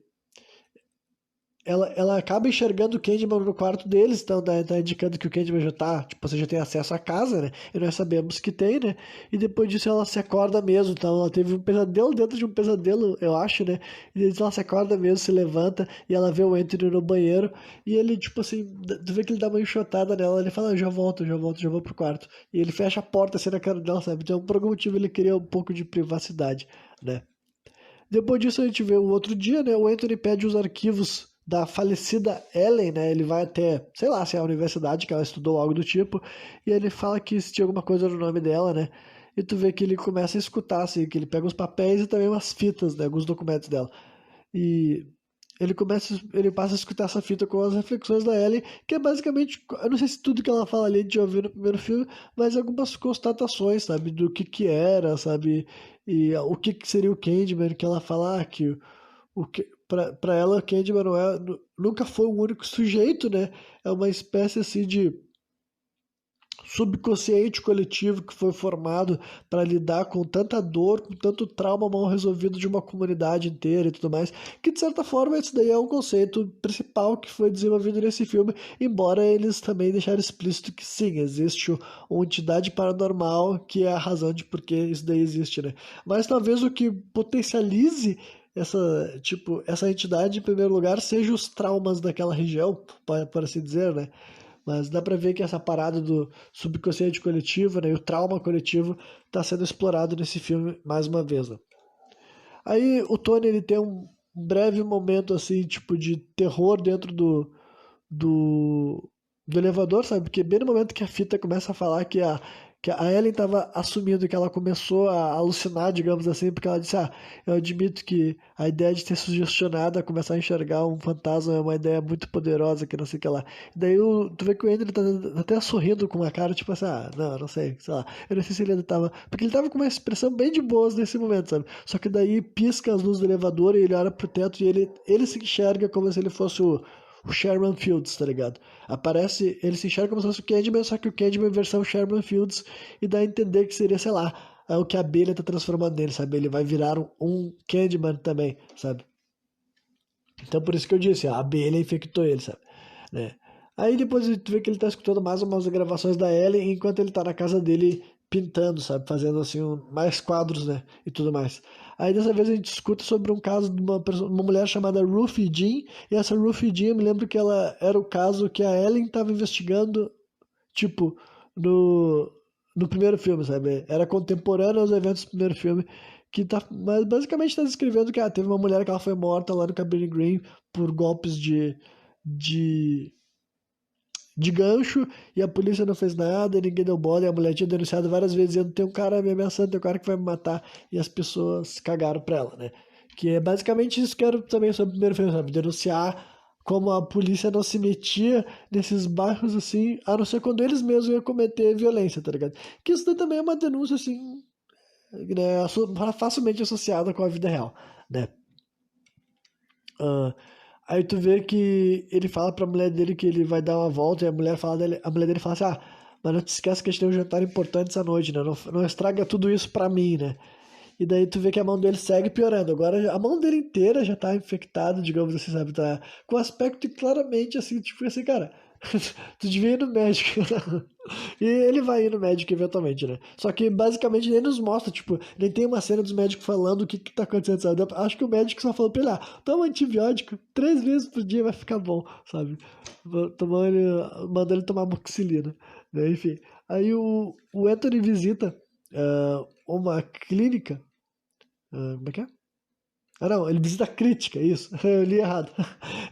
ela acaba enxergando o Candyman no quarto deles, então tá indicando que o Candyman já tá, tipo, você já tem acesso à casa, né? E nós sabemos que tem, né? E depois disso ela se acorda mesmo, então ela teve um pesadelo dentro de um pesadelo, eu acho, né? E depois ela se acorda mesmo, se levanta e ela vê o Anthony no banheiro e ele, tipo assim, tu vê que ele dá uma enxotada nela, ele fala, já volto, já volto, já vou pro quarto. E ele fecha a porta assim na cara dela, sabe? Então por algum motivo ele queria um pouco de privacidade, né? Depois disso a gente vê o outro dia, né? O Anthony pede os arquivos da falecida Ellen, né? Ele vai até, sei lá, se é a universidade que ela estudou, algo do tipo, e ele fala que se tinha alguma coisa no nome dela, né? E tu vê que ele começa a escutar, assim, que ele pega os papéis e também umas fitas, né? Alguns documentos dela. E ele passa a escutar essa fita com as reflexões da Ellie, que é basicamente, eu não sei se tudo que ela fala ali a gente já ouviu no primeiro filme, mas algumas constatações, sabe, do que era, sabe, e o que seria o Candyman, que ela fala que pra ela o Candyman não é, nunca foi o único sujeito, né, é uma espécie assim de subconsciente coletivo que foi formado para lidar com tanta dor, com tanto trauma mal resolvido de uma comunidade inteira e tudo mais, que de certa forma esse daí é um conceito principal que foi desenvolvido nesse filme, embora eles também deixaram explícito que sim, existe uma entidade paranormal que é a razão de por que isso daí existe, né? Mas talvez o que potencialize essa entidade, em primeiro lugar, seja os traumas daquela região, por assim dizer, né? Mas dá pra ver que essa parada do subconsciente coletivo, né, e o trauma coletivo tá sendo explorado nesse filme mais uma vez, né? Aí o Tony ele tem um breve momento assim, tipo de terror dentro do, do elevador, sabe? Porque bem no momento que a fita começa a falar que a Ellen estava assumindo que ela começou a alucinar, digamos assim, porque ela disse, eu admito que a ideia de ter sugestionado a começar a enxergar um fantasma é uma ideia muito poderosa, que não sei o que lá. Daí tu vê que o Andrew tá até sorrindo com uma cara, tipo assim, não sei, sei lá. Eu não sei se ele ainda tava... Porque ele tava com uma expressão bem de boas nesse momento, sabe? Só que daí pisca as luzes do elevador e ele olha pro teto e ele se enxerga como se ele fosse o Sherman Fields, tá ligado? Aparece, ele se enxerga como se fosse o Candyman, só que o Candyman é versão Sherman Fields, e dá a entender que seria, sei lá, é o que a abelha tá transformando nele, sabe? Ele vai virar um Candyman também, sabe? Então por isso que eu disse, a abelha infectou ele, sabe? Né? Aí depois tu vê que ele tá escutando mais umas gravações da Ellie enquanto ele tá na casa dele pintando, sabe? Fazendo assim mais quadros, né? E tudo mais. Aí dessa vez a gente escuta sobre um caso de uma mulher chamada Ruthie Jean. E essa Ruthie Jean, eu me lembro que ela era o caso que a Ellen tava investigando, tipo, no, no primeiro filme, sabe? Era contemporâneo aos eventos do primeiro filme. Mas basicamente está descrevendo que teve uma mulher que ela foi morta lá no Cabrini Green por golpes de, de gancho e a polícia não fez nada, ninguém deu bola e a mulher tinha denunciado várias vezes dizendo tem um cara me ameaçando, tem um cara que vai me matar e as pessoas cagaram pra ela, né? Que é basicamente isso que era também sobre o primeiro filme, sabe? Denunciar como a polícia não se metia nesses bairros assim, a não ser quando eles mesmos iam cometer violência, tá ligado? Que isso daí também é uma denúncia assim, né, facilmente associada com a vida real, né? Ah, aí tu vê que ele fala pra mulher dele que ele vai dar uma volta e a mulher dele fala assim, mas não te esquece que a gente tem um jantar importante essa noite, né? Não estraga tudo isso pra mim, né? E daí tu vê que a mão dele segue piorando. Agora a mão dele inteira já tá infectada, digamos assim, sabe? Tá com aspecto claramente assim, tipo assim, cara, tu devia ir no médico. E ele vai ir no médico eventualmente, né? Só que basicamente ele nos mostra, tipo, nem tem uma cena dos médicos falando o que tá acontecendo, sabe? Acho que o médico só falou pra ele, toma antibiótico 3 vezes por dia vai ficar bom, sabe? Manda ele tomar amoxicilina, né? Enfim. Aí o Anthony visita uma clínica, como é que é? Ah, não, ele visita a crítica, isso. Eu li errado.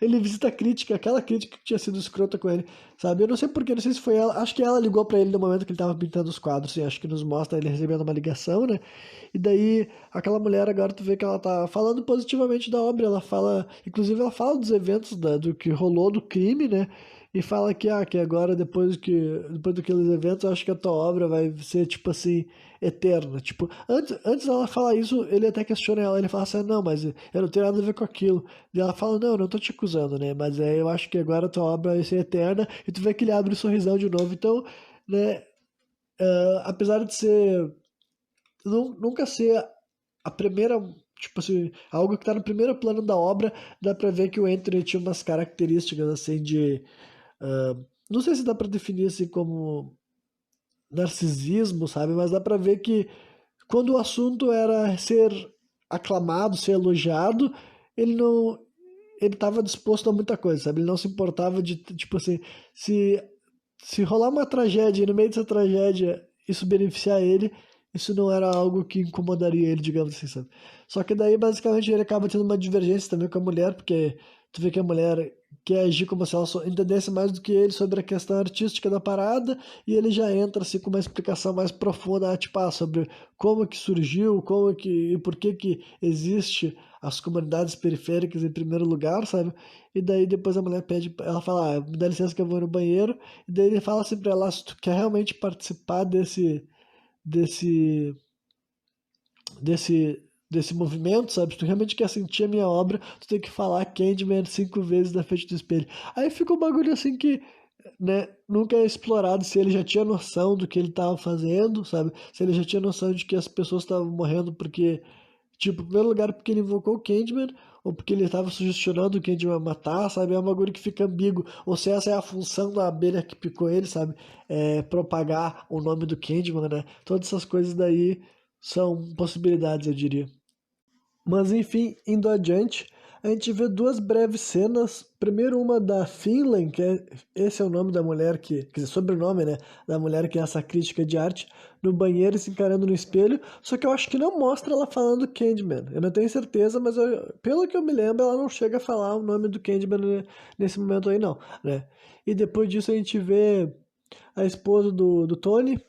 Ele visita a crítica, aquela crítica que tinha sido escrota com ele, sabe? Eu não sei porquê, não sei se foi ela. Acho que ela ligou pra ele no momento que ele tava pintando os quadros, assim. Acho que nos mostra ele recebendo uma ligação, né? E daí, aquela mulher, agora tu vê que ela tá falando positivamente da obra. Ela fala, inclusive, ela fala dos eventos do que rolou do crime, né? E fala que agora, depois daqueles eventos, eu acho que a tua obra vai ser, tipo assim, eterna. Tipo, antes dela falar isso, ele até questiona ela, ele fala assim, não, mas eu não tenho nada a ver com aquilo. E ela fala, não, eu não tô te acusando, né? Mas eu acho que agora a tua obra vai ser eterna, e tu vê que ele abre o sorrisão de novo. Então, né, apesar de ser, nunca ser a primeira, tipo assim, algo que tá no primeiro plano da obra, dá pra ver que o Anthony tinha umas características, assim, ah, não sei se dá pra definir assim como narcisismo, sabe? Mas dá pra ver que quando o assunto era ser aclamado, ser elogiado, ele não, ele estava disposto a muita coisa, sabe? Ele não se importava de, tipo assim, se, se rolar uma tragédia e no meio dessa tragédia isso beneficiar ele, isso não era algo que incomodaria ele, digamos assim, sabe? Só que daí, basicamente, ele acaba tendo uma divergência também com a mulher, porque tu vê que a mulher quer agir como se ela entendesse mais do que ele sobre a questão artística da parada, e ele já entra assim com uma explicação mais profunda, tipo, sobre como que surgiu, como que e por que que existe as comunidades periféricas em primeiro lugar, sabe? E daí depois a mulher pede, ela fala, me dá licença que eu vou no banheiro, e daí ele fala assim pra ela, se tu quer realmente participar desse, desse movimento, sabe? Se tu realmente quer sentir a minha obra, tu tem que falar Candyman 5 vezes na frente do espelho. Aí fica um bagulho assim que, né, nunca é explorado se ele já tinha noção do que ele estava fazendo, sabe? Se ele já tinha noção de que as pessoas estavam morrendo porque, tipo, em primeiro lugar porque ele invocou o Candyman, ou porque ele estava sugestionando o Candyman matar, sabe? É um bagulho que fica ambíguo. Ou se essa é a função da abelha que picou ele, sabe? É propagar o nome do Candyman, né? Todas essas coisas daí são possibilidades, eu diria. Mas enfim, indo adiante, a gente vê duas breves cenas. Primeiro uma da Finlay, esse é o nome da mulher que, quer dizer, sobrenome, né, da mulher que é essa crítica de arte, no banheiro se encarando no espelho, só que eu acho que não mostra ela falando Candyman. Eu não tenho certeza, mas pelo que eu me lembro, ela não chega a falar o nome do Candyman nesse momento aí não, né? E depois disso a gente vê a esposa do Tony,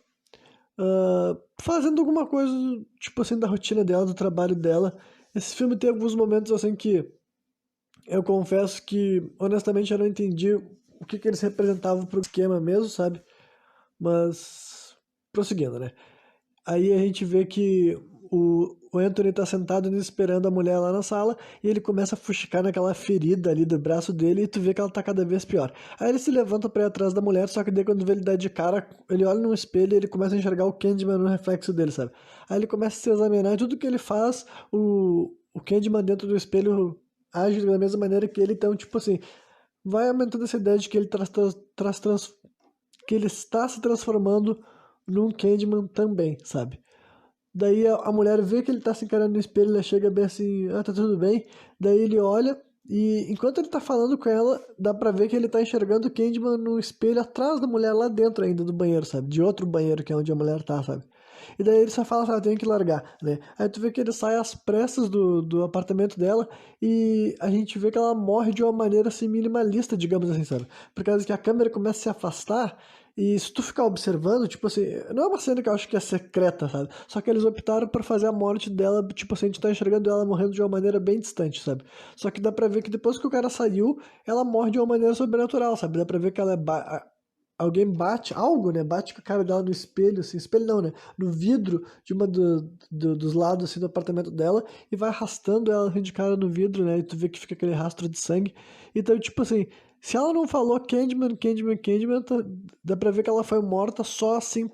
fazendo alguma coisa, tipo assim, da rotina dela, do trabalho dela. Esse filme tem alguns momentos assim que eu confesso que, honestamente, eu não entendi o que eles representavam pro esquema mesmo, sabe? Mas, prosseguindo, né? Aí a gente vê que o Anthony tá sentado ali esperando a mulher lá na sala e ele começa a fuxicar naquela ferida ali do braço dele e tu vê que ela tá cada vez pior. Aí ele se levanta pra ir atrás da mulher, só que daí quando vê ele dar de cara, ele olha no espelho e ele começa a enxergar o Candyman no reflexo dele, sabe? Aí ele começa a se examinar e tudo que ele faz, o Candyman dentro do espelho age da mesma maneira que ele, então, tipo assim, vai aumentando essa ideia de que ele que ele está se transformando num Candyman também, sabe? Daí a mulher vê que ele tá se encarando no espelho, ela chega bem assim, ah, tá tudo bem. Daí ele olha e enquanto ele tá falando com ela, dá pra ver que ele tá enxergando o Candyman no espelho atrás da mulher, lá dentro ainda do banheiro, sabe? De outro banheiro que é onde a mulher tá, sabe? E daí ele só fala, sabe, tem que largar, né? Aí tu vê que ele sai às pressas do apartamento dela e a gente vê que ela morre de uma maneira assim minimalista, digamos assim, sabe? Por causa que a câmera começa a se afastar e se tu ficar observando, tipo assim, não é uma cena que eu acho que é secreta, sabe? Só que eles optaram por fazer a morte dela, tipo assim, a gente tá enxergando ela morrendo de uma maneira bem distante, sabe? Só que dá pra ver que depois que o cara saiu, ela morre de uma maneira sobrenatural, sabe? Dá pra ver que ela alguém bate, algo, né? Bate com a cara dela no espelho, assim, espelho não, né? No vidro de uma dos lados, assim, do apartamento dela e vai arrastando ela assim, de cara no vidro, né? E tu vê que fica aquele rastro de sangue. Então, tipo assim, se ela não falou Candyman, Candyman, Candyman, dá pra ver que ela foi morta só assim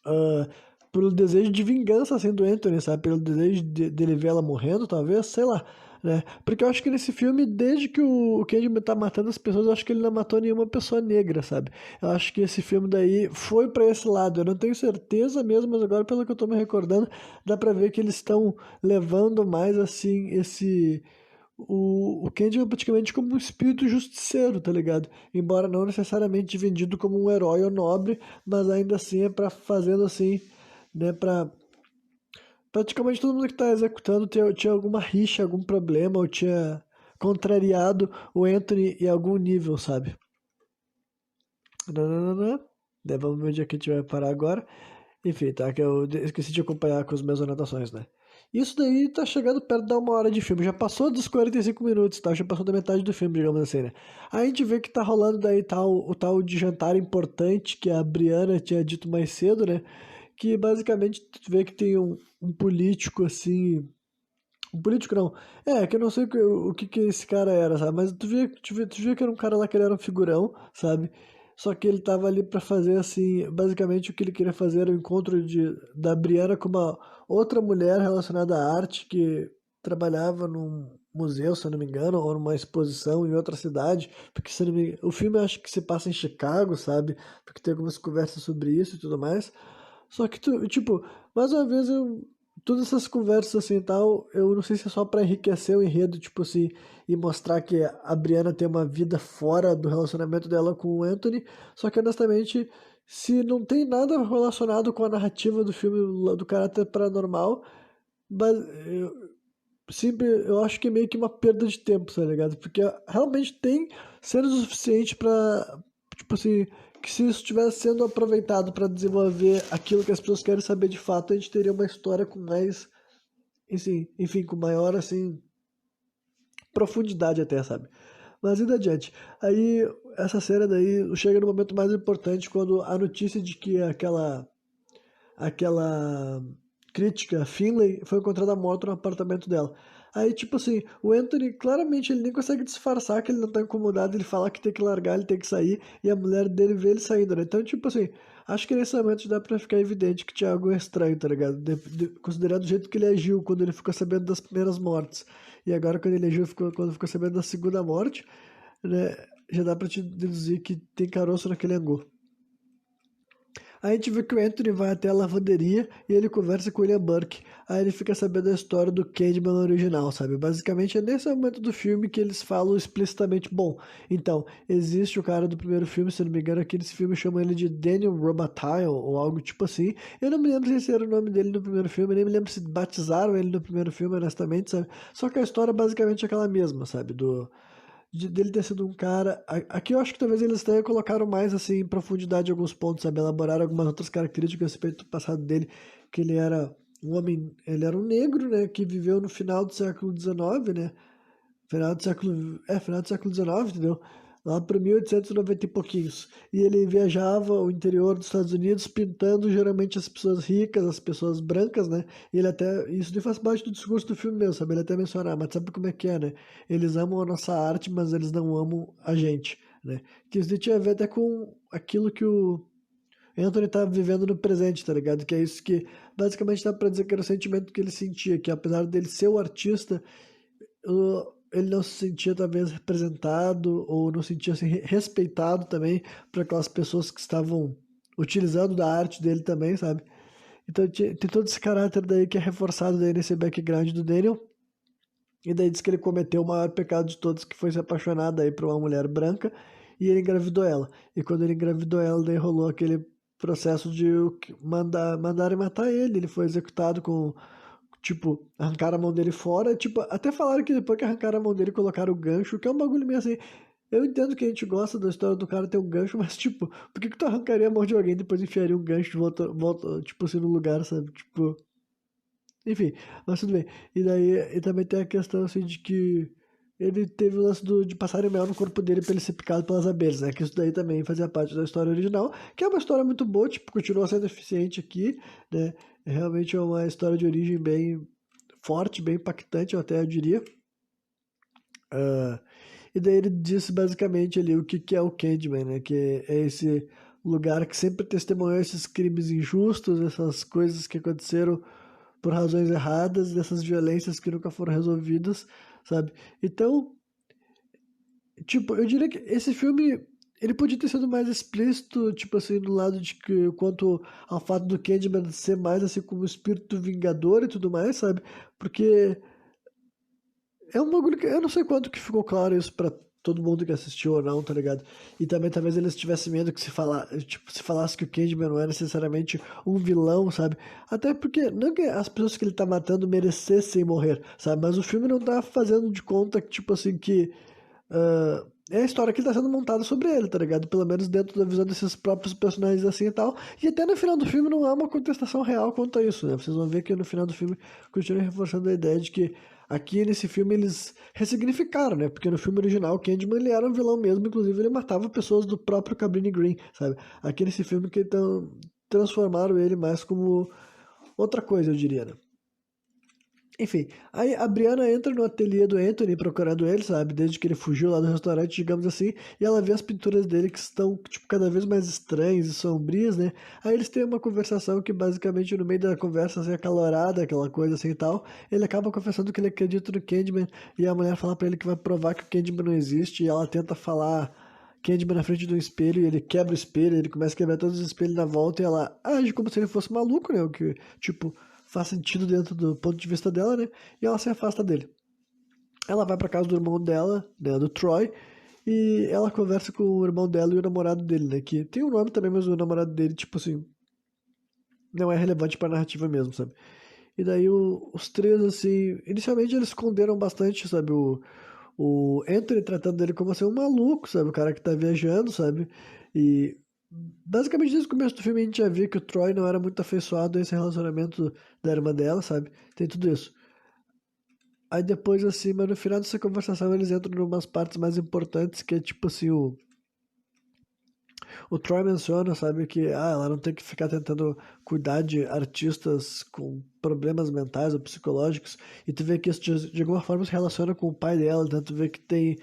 ah, pelo desejo de vingança, assim, do Anthony, sabe? Pelo desejo dele ver ela morrendo, talvez, sei lá, né? Porque eu acho que nesse filme, desde que o Candyman tá matando as pessoas, eu acho que ele não matou nenhuma pessoa negra, sabe? Eu acho que esse filme daí foi pra esse lado. Eu não tenho certeza mesmo, mas agora, pelo que eu tô me recordando, dá pra ver que eles estão levando mais, assim, o Candyman praticamente como um espírito justiceiro, tá ligado? Embora não necessariamente vendido como um herói ou nobre, mas ainda assim é para fazendo assim, né, para praticamente todo mundo que tá executando tinha alguma rixa, algum problema, ou tinha contrariado o Anthony em algum nível, sabe? Nananana. Daí vamos ver onde é que a gente vai parar agora. Enfim, tá? Que eu esqueci de acompanhar com as minhas anotações, né? Isso daí tá chegando perto da 1 hora de filme. Já passou dos 45 minutos, tá? Já passou da metade do filme, digamos assim, né? Aí a gente vê que tá rolando daí o tal de jantar importante que a Brianna tinha dito mais cedo, né? Que basicamente tu vê que tem um político assim. Um político não. É, que eu não sei o que que esse cara era, sabe? Mas tu via que era um cara lá que ele era um figurão, sabe? Só que ele tava ali pra fazer assim, basicamente o que ele queria fazer era o encontro da Brianna com uma outra mulher relacionada à arte que trabalhava num museu, se eu não me engano, ou numa exposição em outra cidade, porque se eu não me... o filme eu acho que se passa em Chicago, sabe? Porque tem algumas conversas sobre isso e tudo mais. Só que tu, tipo, mais uma vez todas essas conversas assim e tal, eu não sei se é só pra enriquecer o enredo, tipo assim, e mostrar que a Brianna tem uma vida fora do relacionamento dela com o Anthony, só que honestamente, se não tem nada relacionado com a narrativa do filme do caráter paranormal, eu, eu acho que é meio que uma perda de tempo, tá ligado? Porque realmente tem cenas o suficiente pra, tipo assim, que se isso estivesse sendo aproveitado pra desenvolver aquilo que as pessoas querem saber de fato, a gente teria uma história com mais, enfim, com maior, assim, profundidade até, sabe? Mas indo adiante. Aí, essa cena daí chega no momento mais importante, quando a notícia de que aquela crítica, Finlay, foi encontrada morta no apartamento dela. Aí, tipo assim, o Anthony, claramente, ele nem consegue disfarçar que ele não tá incomodado, ele fala que tem que largar, ele tem que sair, e a mulher dele vê ele saindo, né? Então, tipo assim, acho que nesse momento dá pra ficar evidente que tinha algo estranho, tá ligado? Considerando o jeito que ele agiu quando ele ficou sabendo das primeiras mortes. E agora, quando ele agiu, quando ficou sabendo da segunda morte, né? Já dá pra te deduzir que tem caroço naquele angu. Aí a gente vê que o Anthony vai até a lavanderia e ele conversa com o William Burke. Aí ele fica sabendo da história do Candyman original, sabe? Basicamente é nesse momento do filme que eles falam explicitamente: bom, então, existe o cara do primeiro filme, se eu não me engano, aqui nesse filme chamam ele de Daniel Robitaille ou algo tipo assim. Eu não me lembro se esse era o nome dele no primeiro filme, nem me lembro se batizaram ele no primeiro filme, honestamente, sabe? Só que a história é basicamente aquela mesma, sabe? Dele ter sido um cara. Aqui eu acho que talvez eles tenham colocaram mais assim em profundidade alguns pontos, sabe? Elaboraram algumas outras características a respeito do passado dele, que ele era um homem, ele era um negro, né, que viveu no final do século XIX, né? Final do século XIX, entendeu? Lá para 1890 e noventa e pouquinhos. E ele viajava o interior dos Estados Unidos pintando geralmente as pessoas ricas, as pessoas brancas, né? E ele até, isso nem faz parte do discurso do filme mesmo, sabe? Ele até mencionar, mas sabe como é, né? Eles amam a nossa arte, mas eles não amam a gente, né? Que isso tinha a ver até com aquilo que o Anthony tá vivendo no presente, tá ligado? Que é isso que basicamente dá pra dizer que era o sentimento que ele sentia, que apesar dele ser o artista, ele não se sentia talvez representado ou não se sentia assim, respeitado também por aquelas pessoas que estavam utilizando da arte dele também, sabe? Então tem todo esse caráter daí que é reforçado daí nesse background do Daniel. E daí diz que ele cometeu o maior pecado de todos, que foi se apaixonar daí por uma mulher branca, e ele engravidou ela. E quando ele engravidou ela, daí rolou aquele processo de mandarem matar ele. Ele foi executado com, tipo, arrancaram a mão dele fora. Tipo, até falaram que depois que arrancaram a mão dele, colocaram o gancho, que é um bagulho meio assim. Eu entendo que a gente gosta da história do cara ter um gancho, mas, tipo, por que tu arrancaria a mão de alguém e depois enfiaria um gancho de volta, tipo assim, no lugar, sabe? Tipo, enfim, mas tudo bem. E daí, e também tem a questão, assim, de que ele teve o lance de passarem mel no corpo dele pra ele ser picado pelas abelhas, né? Que isso daí também fazia parte da história original, que é uma história muito boa, tipo, continua sendo eficiente aqui, né? Realmente é uma história de origem bem forte, bem impactante, eu até diria. Ah, e daí ele disse basicamente ali o que, que é o Candyman, né? Que é esse lugar que sempre testemunhou esses crimes injustos, essas coisas que aconteceram por razões erradas, dessas violências que nunca foram resolvidas, sabe? Então, tipo, eu diria que esse filme ele podia ter sido mais explícito, tipo assim, no lado de que quanto ao fato do Candyman ser mais assim como espírito vingador e tudo mais, sabe? Porque é um bagulho que eu não sei quanto que ficou claro isso pra todo mundo que assistiu ou não, tá ligado? E também talvez eles tivessem medo que se falasse que o Candyman não é necessariamente um vilão, sabe? Até porque, não que as pessoas que ele tá matando merecessem morrer, sabe? Mas o filme não tá fazendo de conta que, tipo assim, que é a história que tá sendo montada sobre ele, tá ligado? Pelo menos dentro da visão desses próprios personagens assim e tal. E até no final do filme não há uma contestação real quanto a isso, né? Vocês vão ver que no final do filme continua reforçando a ideia de que aqui nesse filme eles ressignificaram, né? Porque no filme original o Candyman ele era um vilão mesmo, inclusive ele matava pessoas do próprio Cabrini Green, sabe? Aqui nesse filme que então transformaram ele mais como outra coisa, eu diria, né? Enfim, aí a Brianna entra no ateliê do Anthony procurando ele, sabe? Desde que ele fugiu lá do restaurante, digamos assim, e ela vê as pinturas dele que estão, tipo, cada vez mais estranhas e sombrias, né? Aí eles têm uma conversação que basicamente no meio da conversa, assim, acalorada, aquela coisa assim e tal, ele acaba confessando que ele acredita no Candyman e a mulher fala pra ele que vai provar que o Candyman não existe e ela tenta falar Candyman na frente do espelho e ele quebra o espelho, ele começa a quebrar todos os espelhos na volta e ela age como se ele fosse maluco, né? O que, tipo, faz sentido dentro do ponto de vista dela, né? E ela se afasta dele. Ela vai pra casa do irmão dela, né, do Troy, e ela conversa com o irmão dela e o namorado dele, né? Que tem um nome também, mas o namorado dele, tipo assim, não é relevante pra narrativa mesmo, sabe? E daí os três, assim, inicialmente eles esconderam bastante, sabe? O Anthony tratando dele como assim, um maluco, sabe? O cara que tá viajando, sabe? E basicamente desde o começo do filme a gente já via que o Troy não era muito afeiçoado a esse relacionamento da irmã dela, sabe? Tem tudo isso. Aí depois, assim, mas no final dessa conversação eles entram em umas partes mais importantes, que é tipo assim, o Troy menciona, sabe, que ela não tem que ficar tentando cuidar de artistas com problemas mentais ou psicológicos, e tu vê que isso de alguma forma se relaciona com o pai dela, então tu vê que tem.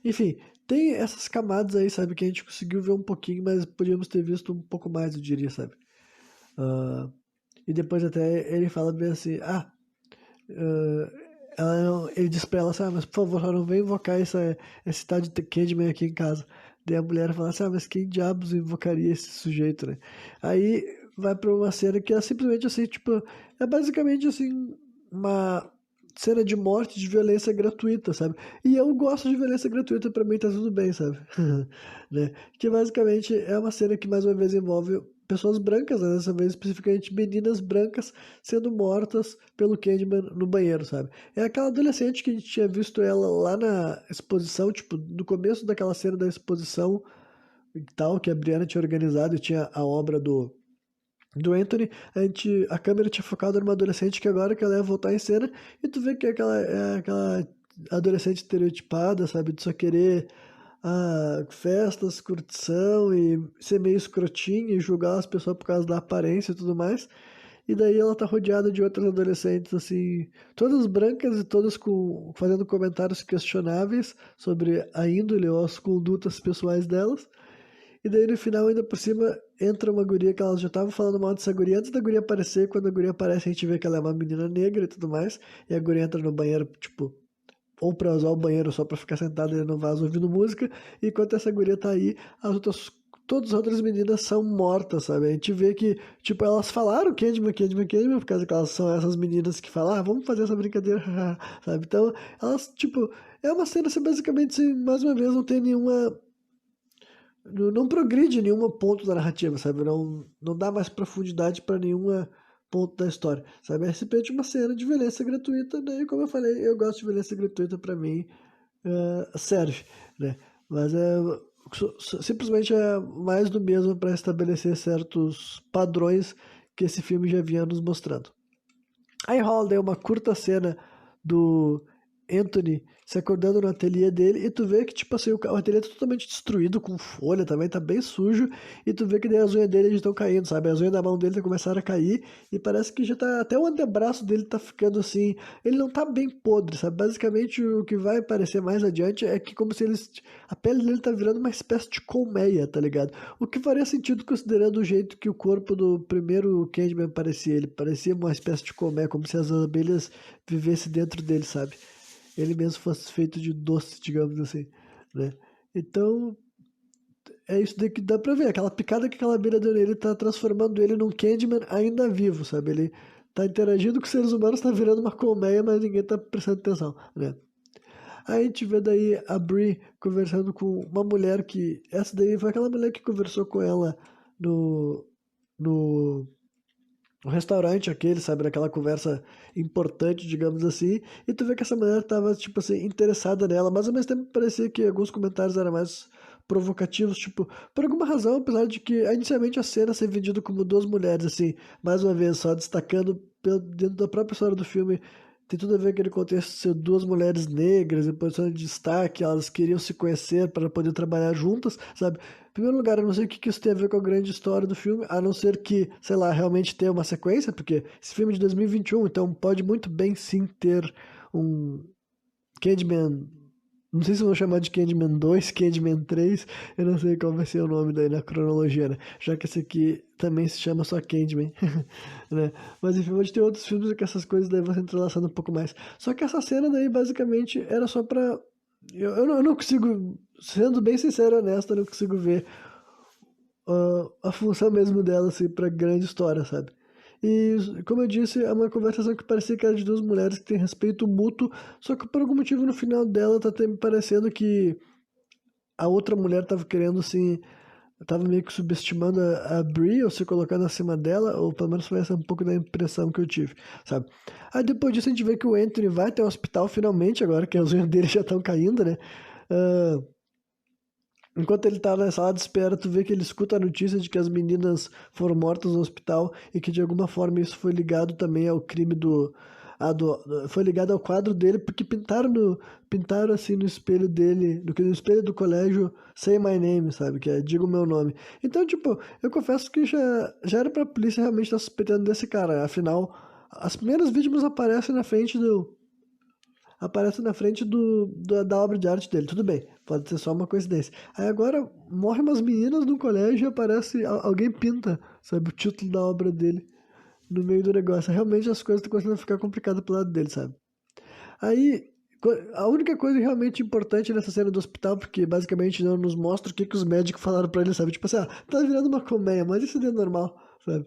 Enfim, tem essas camadas aí, sabe, que a gente conseguiu ver um pouquinho, mas podíamos ter visto um pouco mais, eu diria, sabe? Ah, e depois até ele fala bem assim, ah, ele diz pra ela assim, mas por favor, só não vem invocar esse tal de Candyman aqui em casa. Daí a mulher fala assim, mas quem diabos invocaria esse sujeito, né? Aí vai pra uma cena que é simplesmente assim, tipo, é basicamente assim, uma cena de morte, de violência gratuita, sabe? E eu gosto de violência gratuita, pra mim tá tudo bem, sabe? Né? Que basicamente é uma cena que mais uma vez envolve pessoas brancas, né? Dessa vez especificamente meninas brancas sendo mortas pelo Candyman no banheiro, sabe? É aquela adolescente que a gente tinha visto ela lá na exposição, tipo, no começo daquela cena da exposição e tal, que a Brianna tinha organizado e tinha a obra do Anthony, a câmera tinha focado numa adolescente que agora que ela ia voltar em cena, e tu vê que é aquela adolescente estereotipada, sabe, de só querer festas, curtição e ser meio escrotinha e julgar as pessoas por causa da aparência e tudo mais. E daí ela tá rodeada de outras adolescentes, assim, todas brancas e todas fazendo comentários questionáveis sobre a índole ou as condutas pessoais delas. E daí no final, ainda por cima, entra uma guria que elas já estavam falando mal dessa guria antes da guria aparecer. Quando a guria aparece, a gente vê que ela é uma menina negra e tudo mais. E a guria entra no banheiro, tipo, ou pra usar o banheiro só pra ficar sentada no vaso ouvindo música. E enquanto essa guria tá aí, todas as outras meninas são mortas, sabe? A gente vê que, tipo, elas falaram Candyman, Candyman, Candyman, por causa que elas são essas meninas que falam, vamos fazer essa brincadeira, sabe? Então, elas, tipo, é uma cena, assim, basicamente, assim, mais uma vez, não tem nenhuma não progride nenhum ponto da narrativa, sabe? Não dá mais profundidade para nenhum ponto da história, sabe? É simplesmente uma cena de violência gratuita, daí, como eu falei, eu gosto de violência gratuita, para mim, serve, né? Mas simplesmente é mais do mesmo para estabelecer certos padrões que esse filme já vinha nos mostrando. Aí rola daí uma curta cena do Anthony se acordando no ateliê dele e tu vê que, tipo assim, o ateliê tá totalmente destruído com folha também, tá bem sujo, e tu vê que daí as unhas dele já estão caindo, sabe? As unhas da mão dele começaram a cair e parece que já tá, até o antebraço dele tá ficando assim, ele não tá bem podre, sabe? Basicamente o que vai aparecer mais adiante é que como se a pele dele tá virando uma espécie de colmeia, tá ligado? O que faria sentido considerando o jeito que o corpo do primeiro Candyman parecia, ele parecia uma espécie de colmeia, como se as abelhas vivessem dentro dele, sabe? Ele mesmo fosse feito de doce, digamos assim, né? Então, é isso daí que dá pra ver. Aquela picada que aquela abelha deu nele tá transformando ele num Candyman ainda vivo, sabe? Ele tá interagindo com os seres humanos, tá virando uma colmeia, mas ninguém tá prestando atenção, né? Aí a gente vê daí a Brie conversando com uma mulher que... Essa daí foi aquela mulher que conversou com ela no, no, no restaurante aquele, sabe? Naquela conversa importante, digamos assim. E tu vê que essa mulher tava, tipo assim, interessada nela. Mas ao mesmo tempo parecia que alguns comentários eram mais provocativos, tipo... Por alguma razão, apesar de que inicialmente a cena ser vendida como duas mulheres, assim... Mais uma vez, só destacando dentro da própria história do filme... Tem tudo a ver com aquele contexto de ser duas mulheres negras em posição de destaque, elas queriam se conhecer para poder trabalhar juntas, sabe? Em primeiro lugar, eu não sei o que que isso tem a ver com a grande história do filme, a não ser que, sei lá, realmente tenha uma sequência, porque esse filme é de 2021, então pode muito bem sim ter um Candyman. Não sei se eu vou chamar de Candyman 2, Candyman 3, eu não sei qual vai ser o nome daí na cronologia, né? Já que esse aqui também se chama só Candyman, né? Mas enfim, pode ter outros filmes em que essas coisas daí vão se entrelaçando um pouco mais. Só que essa cena daí basicamente era só pra. Eu não consigo, sendo bem sincero e honesto, eu não consigo ver a função mesmo dela, assim, pra grande história, sabe? E, como eu disse, é uma conversação que parecia que era de duas mulheres que têm respeito mútuo, só que por algum motivo no final dela tá me parecendo que a outra mulher tava querendo, assim, tava meio que subestimando a Brie, ou se colocando acima dela, ou pelo menos foi essa um pouco da impressão que eu tive, sabe? Aí depois disso a gente vê que o Anthony vai até o hospital finalmente, agora que as unhas dele já estão caindo, né? Ah, enquanto ele tá na sala de espera, tu vê que ele escuta a notícia de que as meninas foram mortas no hospital e que de alguma forma isso foi ligado também ao crime foi ligado ao quadro dele, porque pintaram assim no espelho dele, no espelho do colégio, Say My Name, sabe? Que é Diga o Meu Nome. Então, tipo, eu confesso que já era pra polícia realmente estar suspeitando desse cara. Afinal, as primeiras vítimas da obra de arte dele. Tudo bem, pode ser só uma coincidência. Aí agora morre umas meninas no colégio e aparece alguém pinta, sabe, o título da obra dele no meio do negócio. Realmente as coisas estão começando a ficar complicadas pro lado dele, sabe? Aí a única coisa realmente importante nessa cena do hospital, porque basicamente não nos mostra o que que os médicos falaram pra ele, sabe? Tipo assim, tá virando uma colmeia, mas isso é normal, sabe?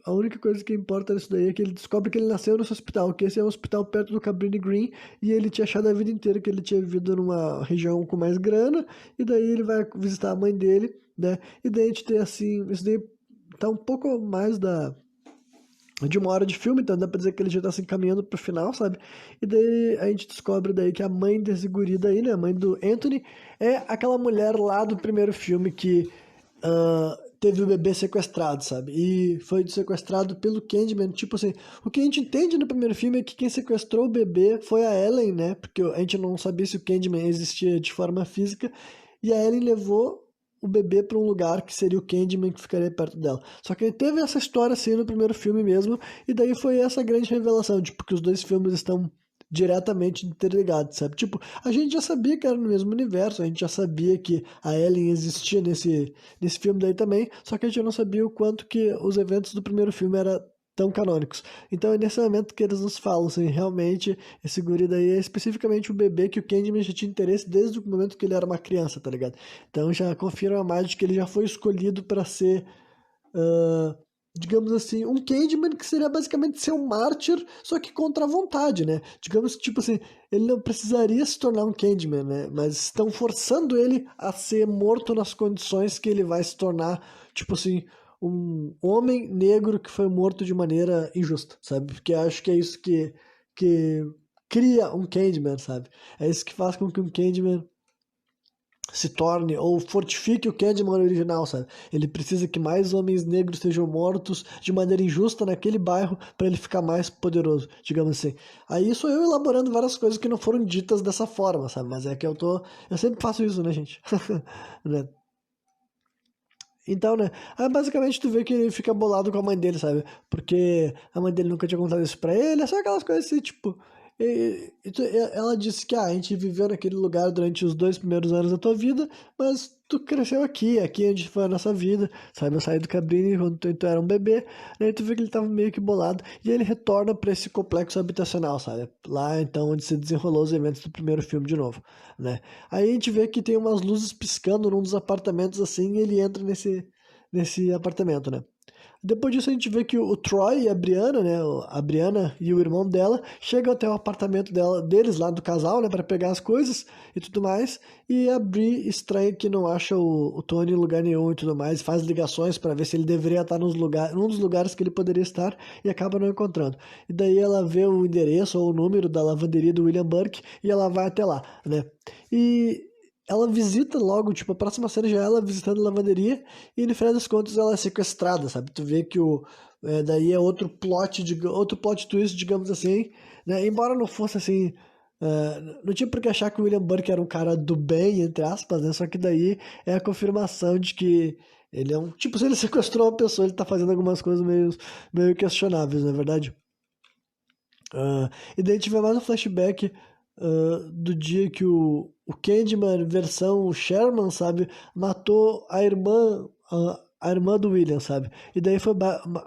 A única coisa que importa nisso daí é que ele descobre que ele nasceu nesse hospital, que esse é um hospital perto do Cabrini Green, e ele tinha achado a vida inteira que ele tinha vivido numa região com mais grana, e daí ele vai visitar a mãe dele, né? E daí a gente tem assim, isso daí tá um pouco mais de uma hora de filme, então dá pra dizer que ele já tá se encaminhando pro final, sabe? E daí a gente descobre daí que a mãe desse guri daí, né, a mãe do Anthony, é aquela mulher lá do primeiro filme que teve o bebê sequestrado, sabe? E foi sequestrado pelo Candyman, tipo assim, o que a gente entende no primeiro filme é que quem sequestrou o bebê foi a Ellen, né? Porque a gente não sabia se o Candyman existia de forma física, e a Ellen levou o bebê para um lugar que seria o Candyman que ficaria perto dela. Só que teve essa história assim no primeiro filme mesmo, e daí foi essa grande revelação, tipo, que os dois filmes estão diretamente interligados, sabe? Tipo, a gente já sabia que era no mesmo universo, a gente já sabia que a Ellen existia nesse filme daí também, só que a gente não sabia o quanto que os eventos do primeiro filme eram tão canônicos. Então é nesse momento que eles nos falam, assim, realmente, esse guri daí é especificamente o bebê que o Candyman já tinha interesse desde o momento que ele era uma criança, tá ligado? Então já confirma mais de que ele já foi escolhido para ser, ah, digamos assim, um Candyman que seria basicamente ser um mártir, só que contra a vontade, né? Digamos que, tipo assim, ele não precisaria se tornar um Candyman, né? Mas estão forçando ele a ser morto nas condições que ele vai se tornar, tipo assim, um homem negro que foi morto de maneira injusta, sabe? Porque acho que é isso que cria um Candyman, sabe? É isso que faz com que um Candyman se torne ou fortifique o Candyman original, sabe? Ele precisa que mais homens negros sejam mortos de maneira injusta naquele bairro para ele ficar mais poderoso, digamos assim. Aí sou eu elaborando várias coisas que não foram ditas dessa forma, sabe? Mas é que eu sempre faço isso, né, gente? Né? Então, né? Aí basicamente tu vê que ele fica bolado com a mãe dele, sabe? Porque a mãe dele nunca tinha contado isso pra ele, é só aquelas coisas assim, tipo. Ela disse que a gente viveu naquele lugar durante os 2 primeiros anos da tua vida, mas tu cresceu aqui é onde foi a nossa vida, sabe? Eu saí do Cabrini quando tu era um bebê, aí tu vê que ele tava meio que bolado, e ele retorna pra esse complexo habitacional, sabe? Lá então onde se desenrolou os eventos do primeiro filme de novo, né? Aí a gente vê que tem umas luzes piscando num dos apartamentos assim, e ele entra nesse apartamento, né? Depois disso a gente vê que o Troy e a Brianna, né, a Brianna e o irmão dela, chegam até o apartamento deles lá do casal, né, para pegar as coisas e tudo mais, e a Bri estranha que não acha o Tony em lugar nenhum e tudo mais, faz ligações para ver se ele deveria estar num dos lugares que ele poderia estar e acaba não encontrando. E daí ela vê o endereço ou o número da lavanderia do William Burke e ela vai até lá, né? E ela visita logo, tipo, a próxima cena já é ela visitando a lavanderia e no final das contas ela é sequestrada, sabe? Tu vê que daí é outro plot twist, digamos assim, né? Embora não fosse assim, não tinha por que achar que o William Burke era um cara do bem, entre aspas, né? Só que daí é a confirmação de que ele é um, tipo, se ele sequestrou uma pessoa, ele tá fazendo algumas coisas meio questionáveis, na verdade. E daí a gente vê mais um flashback do dia que o Candyman, versão Sherman, sabe, matou a irmã do William, sabe? E daí foi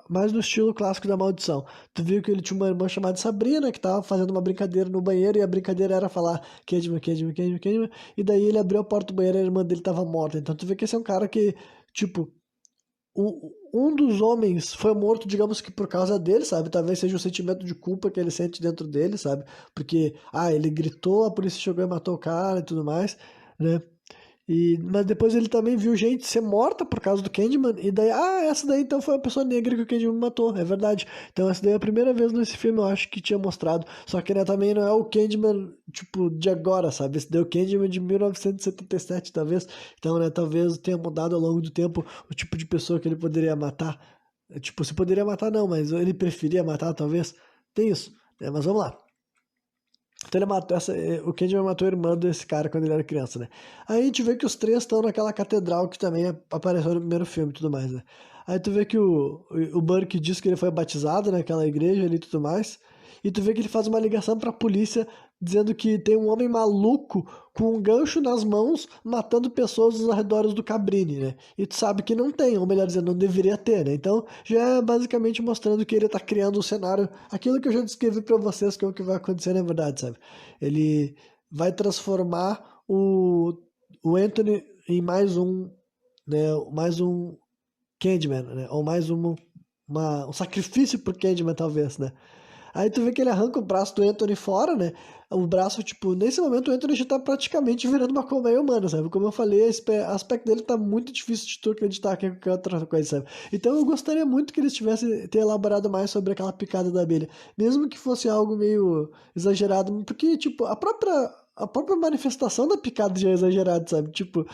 mais no estilo clássico da maldição. Tu viu que ele tinha uma irmã chamada Sabrina, que tava fazendo uma brincadeira no banheiro, e a brincadeira era falar Candyman, Candyman, Candyman, Candyman, e daí ele abriu a porta do banheiro e a irmã dele tava morta. Então tu vê que esse é um cara que, tipo, um dos homens foi morto, digamos que por causa dele, sabe? Talvez seja o sentimento de culpa que ele sente dentro dele, sabe? Porque, ele gritou, a polícia chegou e matou o cara e tudo mais, né? Mas depois ele também viu gente ser morta por causa do Candyman, e daí, essa daí então foi a pessoa negra que o Candyman matou, é verdade. Então essa daí é a primeira vez nesse filme, eu acho que tinha mostrado. Só que, né, também não é o Candyman, tipo, de agora, sabe? Esse daí é o Candyman de 1977, talvez. Então, né, talvez tenha mudado ao longo do tempo o tipo de pessoa que ele poderia matar. Tipo, se poderia matar não, mas ele preferia matar, talvez. Tem isso, né? Mas vamos lá. Então ele matou o Candyman matou a irmã desse cara quando ele era criança, né? Aí a gente vê que os três estão naquela catedral que também apareceu no primeiro filme e tudo mais, né? Aí tu vê que o Burke diz que ele foi batizado naquela igreja ali e tudo mais. E tu vê que ele faz uma ligação pra polícia dizendo que tem um homem maluco com um gancho nas mãos matando pessoas nos arredores do Cabrini, né? E tu sabe que não tem, ou melhor dizendo, não deveria ter, né? Então já é basicamente mostrando que ele tá criando um cenário, aquilo que eu já descrevi pra vocês que é o que vai acontecer na verdade, sabe? Ele vai transformar o Anthony em mais um Candyman, né? Ou mais um sacrifício pro Candyman, talvez, né? Aí tu vê que ele arranca o braço do Anthony fora, né? O braço, tipo, nesse momento o Anthony já tá praticamente virando uma colmeia humana, sabe? Como eu falei, o aspecto dele tá muito difícil de tu acreditar que é qualquer outra coisa, sabe? Então eu gostaria muito que eles tivessem ter elaborado mais sobre aquela picada da abelha. Mesmo que fosse algo meio exagerado, porque, tipo, a própria manifestação da picada já é exagerada, sabe? Tipo,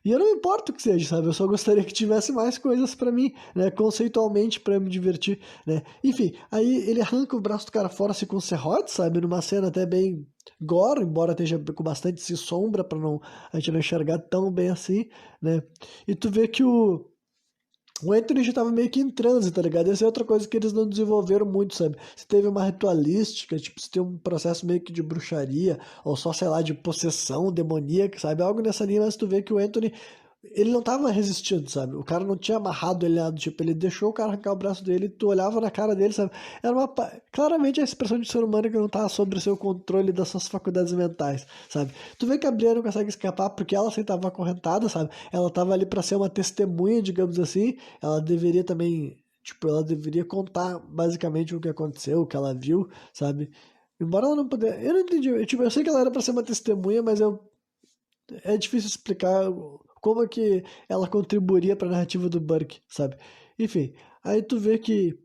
e eu não importo o que seja, sabe? Eu só gostaria que tivesse mais coisas pra mim, né? Conceitualmente pra me divertir, né? Enfim, aí ele arranca o braço do cara fora assim com serrote, sabe? Numa cena até bem gore, embora esteja com bastante sombra pra a gente não enxergar tão bem assim, né? E tu vê que o Anthony já tava meio que em transe, tá ligado? Essa é outra coisa que eles não desenvolveram muito, sabe? Se teve uma ritualística, tipo, se tem um processo meio que de bruxaria, ou só, sei lá, de possessão demoníaca, sabe? Algo nessa linha, mas tu vê que o Anthony, ele não tava resistindo, sabe? O cara não tinha amarrado ele lá, tipo, ele deixou o cara arrancar o braço dele, tu olhava na cara dele, sabe? Era claramente a expressão de ser humano que não tava sob o seu controle das suas faculdades mentais, sabe? Tu vê que a Brienne não consegue escapar porque ela sempre tava acorrentada, sabe? Ela tava ali pra ser uma testemunha, digamos assim, ela deveria também, tipo, ela deveria contar basicamente o que aconteceu, o que ela viu, sabe? Embora ela não pudesse, eu não entendi, tipo, eu sei que ela era pra ser uma testemunha, mas é difícil explicar como é que ela contribuiria para a narrativa do Burke, sabe? Enfim, aí tu vê que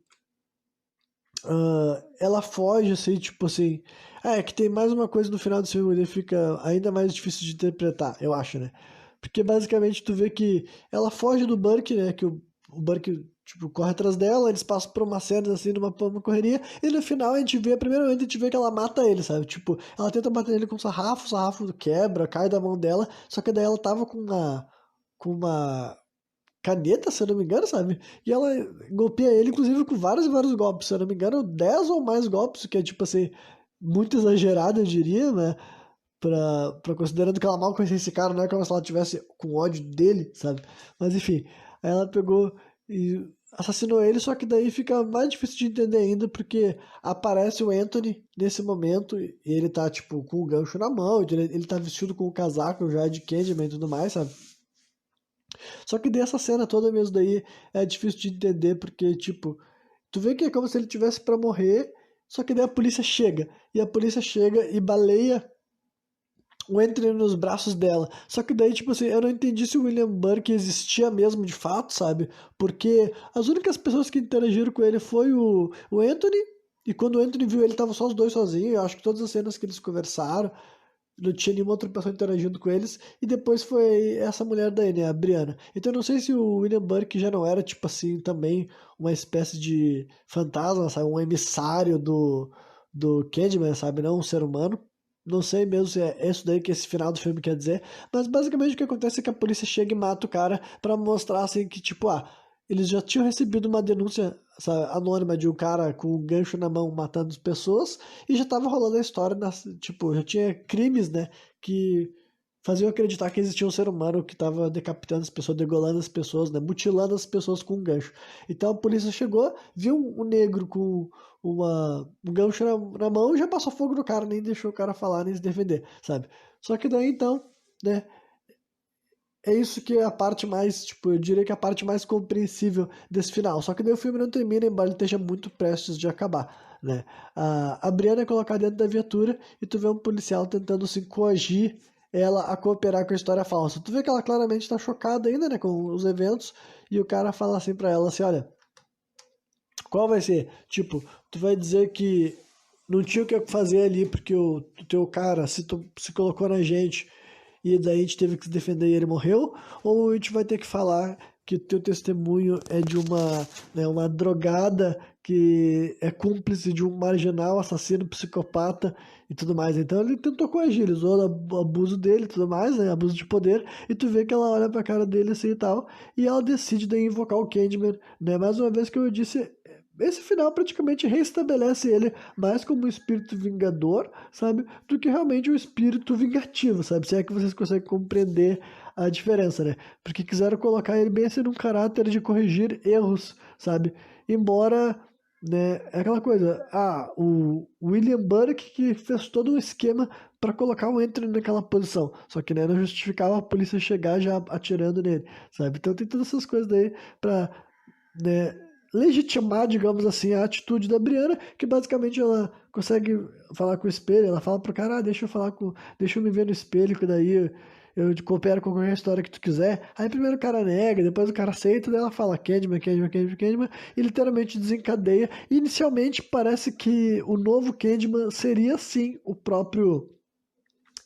ela foge, assim, tipo assim. É que tem mais uma coisa no final do filme, ele fica ainda mais difícil de interpretar, eu acho, né? Porque basicamente tu vê que ela foge do Burke, né? Que o Burke, tipo, corre atrás dela, eles passam por uma cena assim, numa correria, e no final a gente vê, primeiramente a gente vê que ela mata ele, sabe? Tipo, ela tenta bater nele com o sarrafo quebra, cai da mão dela, só que daí ela tava com uma caneta, se eu não me engano, sabe? E ela golpeia ele, inclusive, com vários e vários golpes. Se eu não me engano, 10 ou mais golpes, o que é, tipo assim, muito exagerado, eu diria, né? Considerando que ela mal conhecia esse cara, não é como se ela tivesse com ódio dele, sabe? Mas enfim, aí ela pegou e assassinou ele, só que daí fica mais difícil de entender ainda, porque aparece o Anthony nesse momento e ele tá, tipo, com o gancho na mão, ele tá vestido com o casaco já de Candyman e tudo mais, sabe? Só que dessa cena toda mesmo daí é difícil de entender, porque, tipo, tu vê que é como se ele tivesse pra morrer, só que daí a polícia chega. E a polícia chega e baleia o Anthony nos braços dela. Só que daí, tipo assim, eu não entendi se o William Burke existia mesmo de fato, sabe? Porque as únicas pessoas que interagiram com ele foi o Anthony, e quando o Anthony viu ele, tava só os dois sozinhos. Eu acho que todas as cenas que eles conversaram, não tinha nenhuma outra pessoa interagindo com eles. E depois foi essa mulher daí, né, a Brianna. Então eu não sei se o William Burke já não era, tipo assim, também uma espécie de fantasma, sabe? Um emissário do Candyman, sabe? Não um ser humano. Não sei mesmo se é isso daí que esse final do filme quer dizer. Mas basicamente o que acontece é que a polícia chega e mata o cara pra mostrar, assim, que, tipo, eles já tinham recebido uma denúncia, sabe, anônima de um cara com um gancho na mão matando as pessoas. E já tava rolando a história, tipo, já tinha crimes, né, que faziam acreditar que existia um ser humano que tava decapitando as pessoas, degolando as pessoas, né, mutilando as pessoas com um gancho. Então a polícia chegou, viu um negro com um gancho na mão e já passou fogo no cara, nem deixou o cara falar, nem se defender, sabe? Só que daí então, né, é isso que é a parte mais, tipo, eu diria que é a parte mais compreensível desse final. Só que daí o filme não termina, embora ele esteja muito prestes de acabar, né? A Brianna é colocada dentro da viatura e tu vê um policial tentando se coagir ela a cooperar com a história falsa. Tu vê que ela claramente está chocada ainda, né, com os eventos, e o cara fala assim pra ela, assim, olha, qual vai ser? Tipo, tu vai dizer que não tinha o que fazer ali porque o teu cara se colocou na gente e daí a gente teve que se defender e ele morreu? Ou a gente vai ter que falar que o teu testemunho é de uma drogada que é cúmplice de um marginal, assassino, psicopata e tudo mais. Então ele tentou coagir, ele usou o abuso dele e tudo mais, né? Abuso de poder, e tu vê que ela olha pra cara dele assim e tal, e ela decide daí invocar o Candyman, né? Mais uma vez que eu disse, esse final praticamente restabelece ele mais como um espírito vingador, sabe? Do que realmente um espírito vingativo, sabe? Se é que vocês conseguem compreender a diferença, né? Porque quiseram colocar ele bem assim num caráter de corrigir erros, sabe? Embora, né, é aquela coisa, o William Burke que fez todo um esquema para colocar o Anthony naquela posição, só que né, não justificava a polícia chegar já atirando nele, sabe? Então tem todas essas coisas daí pra, né, legitimar, digamos assim, a atitude da Brianna, que basicamente ela consegue falar com o espelho, ela fala pro cara, deixa eu me ver no espelho, que daí eu te coopero com qualquer história que tu quiser. Aí primeiro o cara nega, depois o cara aceita, daí ela fala Candyman, Candyman, Candyman, Candyman, e literalmente desencadeia. E inicialmente parece que o novo Candyman seria sim o próprio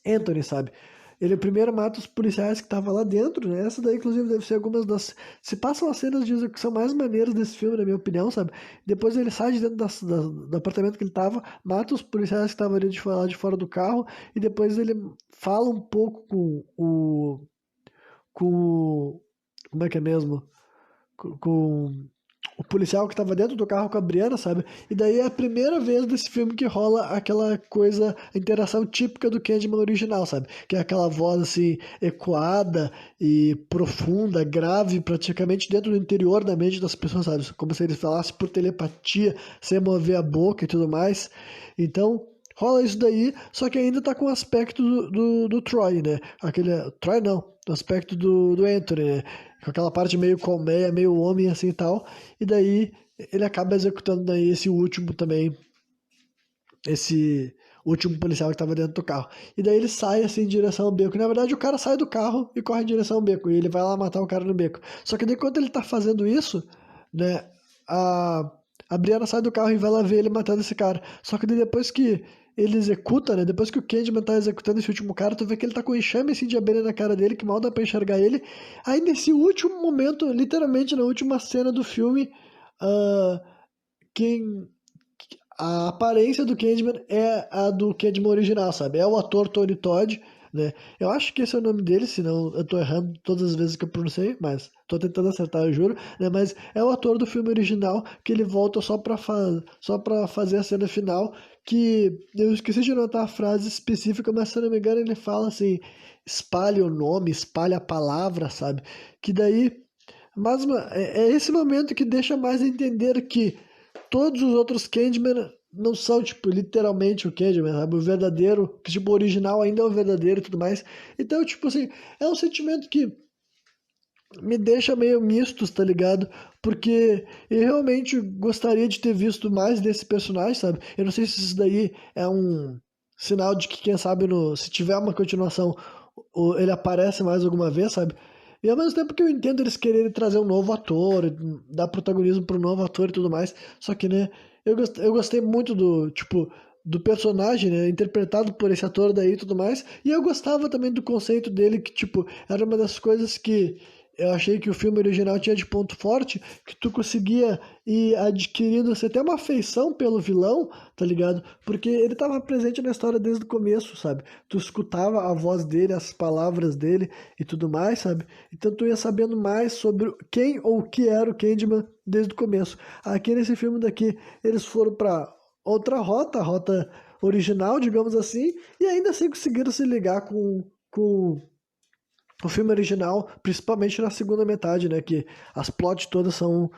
Anthony, sabe? Ele primeiro mata os policiais que estavam lá dentro, né? Essa daí, inclusive, deve ser algumas das. Se passam as cenas de execução mais maneiras desse filme, na minha opinião, sabe? Depois ele sai de dentro do apartamento que ele tava, mata os policiais que estavam ali de fora do carro, e depois ele fala um pouco com o. Como é que é mesmo? Com o policial que tava dentro do carro com a Brianna, sabe? E daí é a primeira vez desse filme que rola aquela coisa, a interação típica do Candyman original, sabe? Que é aquela voz assim, ecoada e profunda, grave, praticamente dentro do interior da mente das pessoas, sabe? Como se ele falasse por telepatia, sem mover a boca e tudo mais. Então, rola isso daí, só que ainda tá com o aspecto do Troy, né? Troy não, do aspecto do Anthony, né? Com aquela parte meio colmeia, meio homem assim e tal. E daí ele acaba executando daí esse último também, esse último policial que estava dentro do carro. E daí ele sai assim em direção ao beco. Na verdade, o cara sai do carro e corre em direção ao beco. E ele vai lá matar o cara no beco. Só que daí quando ele tá fazendo isso, né, a Brianna sai do carro e vai lá ver ele matando esse cara. Só que daí depois que ele executa, né? Depois que o Candyman tá executando esse último cara, tu vê que ele tá com enxame assim de abelha na cara dele, que mal dá pra enxergar ele. Aí nesse último momento, literalmente na última cena do filme, ah, quem a aparência do Candyman é a do Candyman original, sabe? É o ator Tony Todd, né? Eu acho que esse é o nome dele, senão eu tô errando todas as vezes que eu pronunciei, mas tô tentando acertar, eu juro, né? Mas é o ator do filme original que ele volta só pra fazer a cena final, que eu esqueci de anotar a frase específica, mas se eu não me engano ele fala assim, espalha o nome, espalha a palavra, sabe? Que daí, é esse momento que deixa mais a entender que todos os outros Candyman não são, tipo, literalmente o Candyman, sabe? O verdadeiro, que, tipo, o original ainda é o verdadeiro e tudo mais. Então, tipo assim, é um sentimento que me deixa meio mistos, tá ligado? Porque eu realmente gostaria de ter visto mais desse personagem, sabe? Eu não sei se isso daí é um sinal de que, quem sabe, se tiver uma continuação, ele aparece mais alguma vez, sabe? E ao mesmo tempo que eu entendo eles quererem trazer um novo ator, dar protagonismo para um novo ator e tudo mais, só que, né, eu gostei muito do, tipo, do personagem, né, interpretado por esse ator daí e tudo mais, e eu gostava também do conceito dele, que, tipo, era uma das coisas que eu achei que o filme original tinha de ponto forte, que tu conseguia ir adquirindo assim, até uma afeição pelo vilão, tá ligado? Porque ele tava presente na história desde o começo, sabe? Tu escutava a voz dele, as palavras dele e tudo mais, sabe? Então tu ia sabendo mais sobre quem ou o que era o Candyman desde o começo. Aqui nesse filme daqui, eles foram pra outra rota, a rota original, digamos assim, e ainda assim conseguiram se ligar com o filme original, principalmente na segunda metade, né? Que as plots todas são,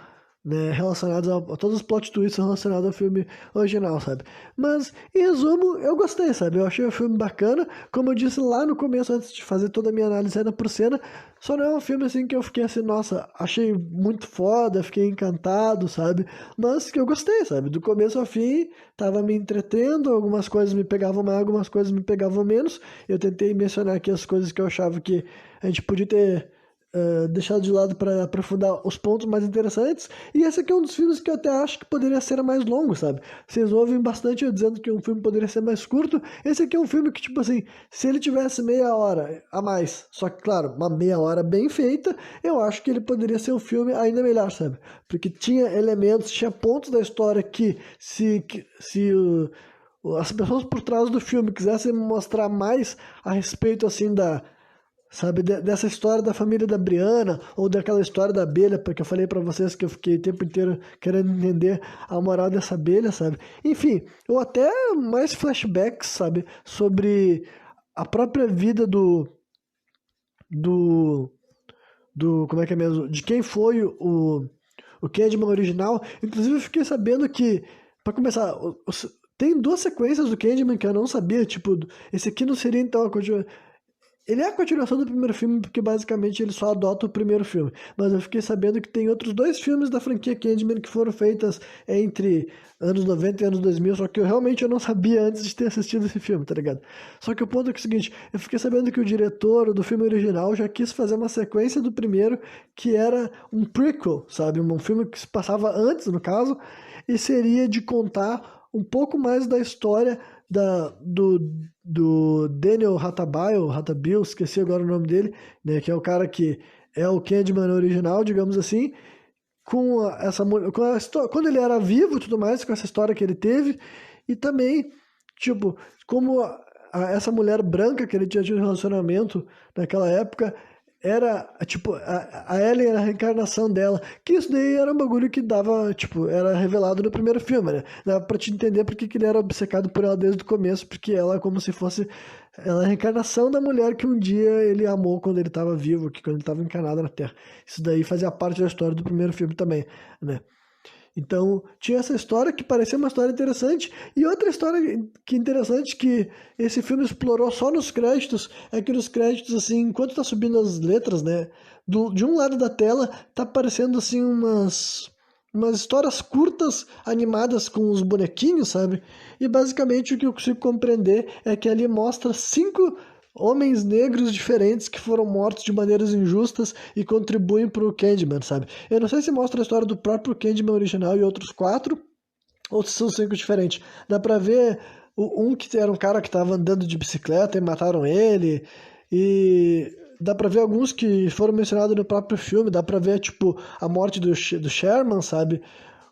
né, relacionadas todos os plot twists são relacionados ao filme original, sabe? Mas, em resumo, eu gostei, sabe? Eu achei o filme bacana. Como eu disse lá no começo, antes de fazer toda a minha análise cena por cena, só não é um filme assim que eu fiquei assim, nossa, achei muito foda, fiquei encantado, sabe? Mas que eu gostei, sabe? Do começo ao fim, tava me entretendo, algumas coisas me pegavam mais, algumas coisas me pegavam menos. Eu tentei mencionar aqui as coisas que eu achava que a gente podia ter deixado de lado para aprofundar os pontos mais interessantes. E esse aqui é um dos filmes que eu até acho que poderia ser mais longo, sabe? Vocês ouvem bastante eu dizendo que um filme poderia ser mais curto. Esse aqui é um filme que, tipo assim, se ele tivesse meia hora a mais, só que, claro, uma meia hora bem feita, eu acho que ele poderia ser um filme ainda melhor, sabe? Porque tinha elementos, tinha pontos da história que, se as pessoas por trás do filme quisessem mostrar mais a respeito, assim, sabe, dessa história da família da Brianna, ou daquela história da abelha, porque eu falei pra vocês que eu fiquei o tempo inteiro querendo entender a moral dessa abelha, sabe? Enfim, ou até mais flashbacks, sabe, sobre a própria vida do, como é que é mesmo, de quem foi o Candyman original. Inclusive eu fiquei sabendo que, pra começar, tem duas sequências do Candyman que eu não sabia, tipo, esse aqui não seria então a continuação. Ele é a continuação do primeiro filme, porque basicamente ele só adota o primeiro filme. Mas eu fiquei sabendo que tem outros dois filmes da franquia Candyman que foram feitas entre anos 90 e anos 2000, só que eu não sabia antes de ter assistido esse filme, tá ligado? Só que o ponto é, que é o seguinte, eu fiquei sabendo que o diretor do filme original já quis fazer uma sequência do primeiro, que era um prequel, sabe? Um filme que se passava antes, no caso, e seria de contar um pouco mais da história do Daniel Hatabil, esqueci agora o nome dele, né, que é o cara que é o Candyman original, digamos assim, com a história, quando ele era vivo e tudo mais, com essa história que ele teve, e também, tipo, como essa mulher branca que ele tinha tido um relacionamento naquela época, era, tipo, a Ellie era a reencarnação dela, que isso daí era um bagulho que dava, tipo, era revelado no primeiro filme, né? Dava pra te entender porque que ele era obcecado por ela desde o começo, porque ela é como se fosse ela é a reencarnação da mulher que um dia ele amou quando ele estava vivo, que quando ele estava encarnado na Terra. Isso daí fazia parte da história do primeiro filme também, né? Então, tinha essa história que parecia uma história interessante. E outra história que interessante que esse filme explorou só nos créditos é que nos créditos, assim, enquanto tá subindo as letras, né? De um lado da tela tá aparecendo, assim, umas histórias curtas animadas com os bonequinhos, sabe? E basicamente o que eu consigo compreender é que ali mostra cinco homens negros diferentes que foram mortos de maneiras injustas e contribuem pro Candyman, sabe? Eu não sei se mostra a história do próprio Candyman original e outros quatro, ou se são cinco diferentes. Dá pra ver um que era um cara que tava andando de bicicleta e mataram ele, e dá pra ver alguns que foram mencionados no próprio filme, dá pra ver, tipo, a morte do Sherman, sabe?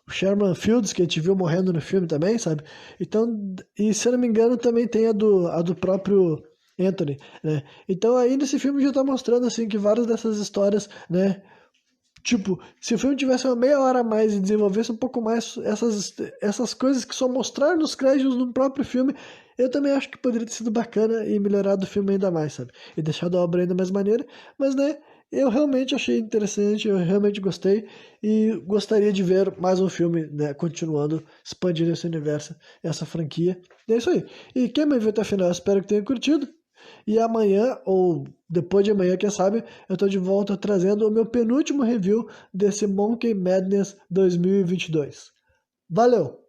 O Sherman Fields, que a gente viu morrendo no filme também, sabe? Então, e se eu não me engano, também tem a do próprio Anthony, né? Então aí nesse filme já tá mostrando, assim, que várias dessas histórias, né? Tipo, se o filme tivesse uma meia hora a mais e desenvolvesse um pouco mais essas coisas que só mostraram nos créditos no próprio filme, eu também acho que poderia ter sido bacana e melhorado o filme ainda mais, sabe? E deixado a obra ainda mais maneira, mas, né, eu realmente achei interessante, eu realmente gostei e gostaria de ver mais um filme, né, continuando, expandindo esse universo, essa franquia. E é isso aí. E quem me viu até o final, espero que tenha curtido. E amanhã, ou depois de amanhã, quem sabe, eu tô de volta trazendo o meu penúltimo review desse Monkey Madness 2022. Valeu!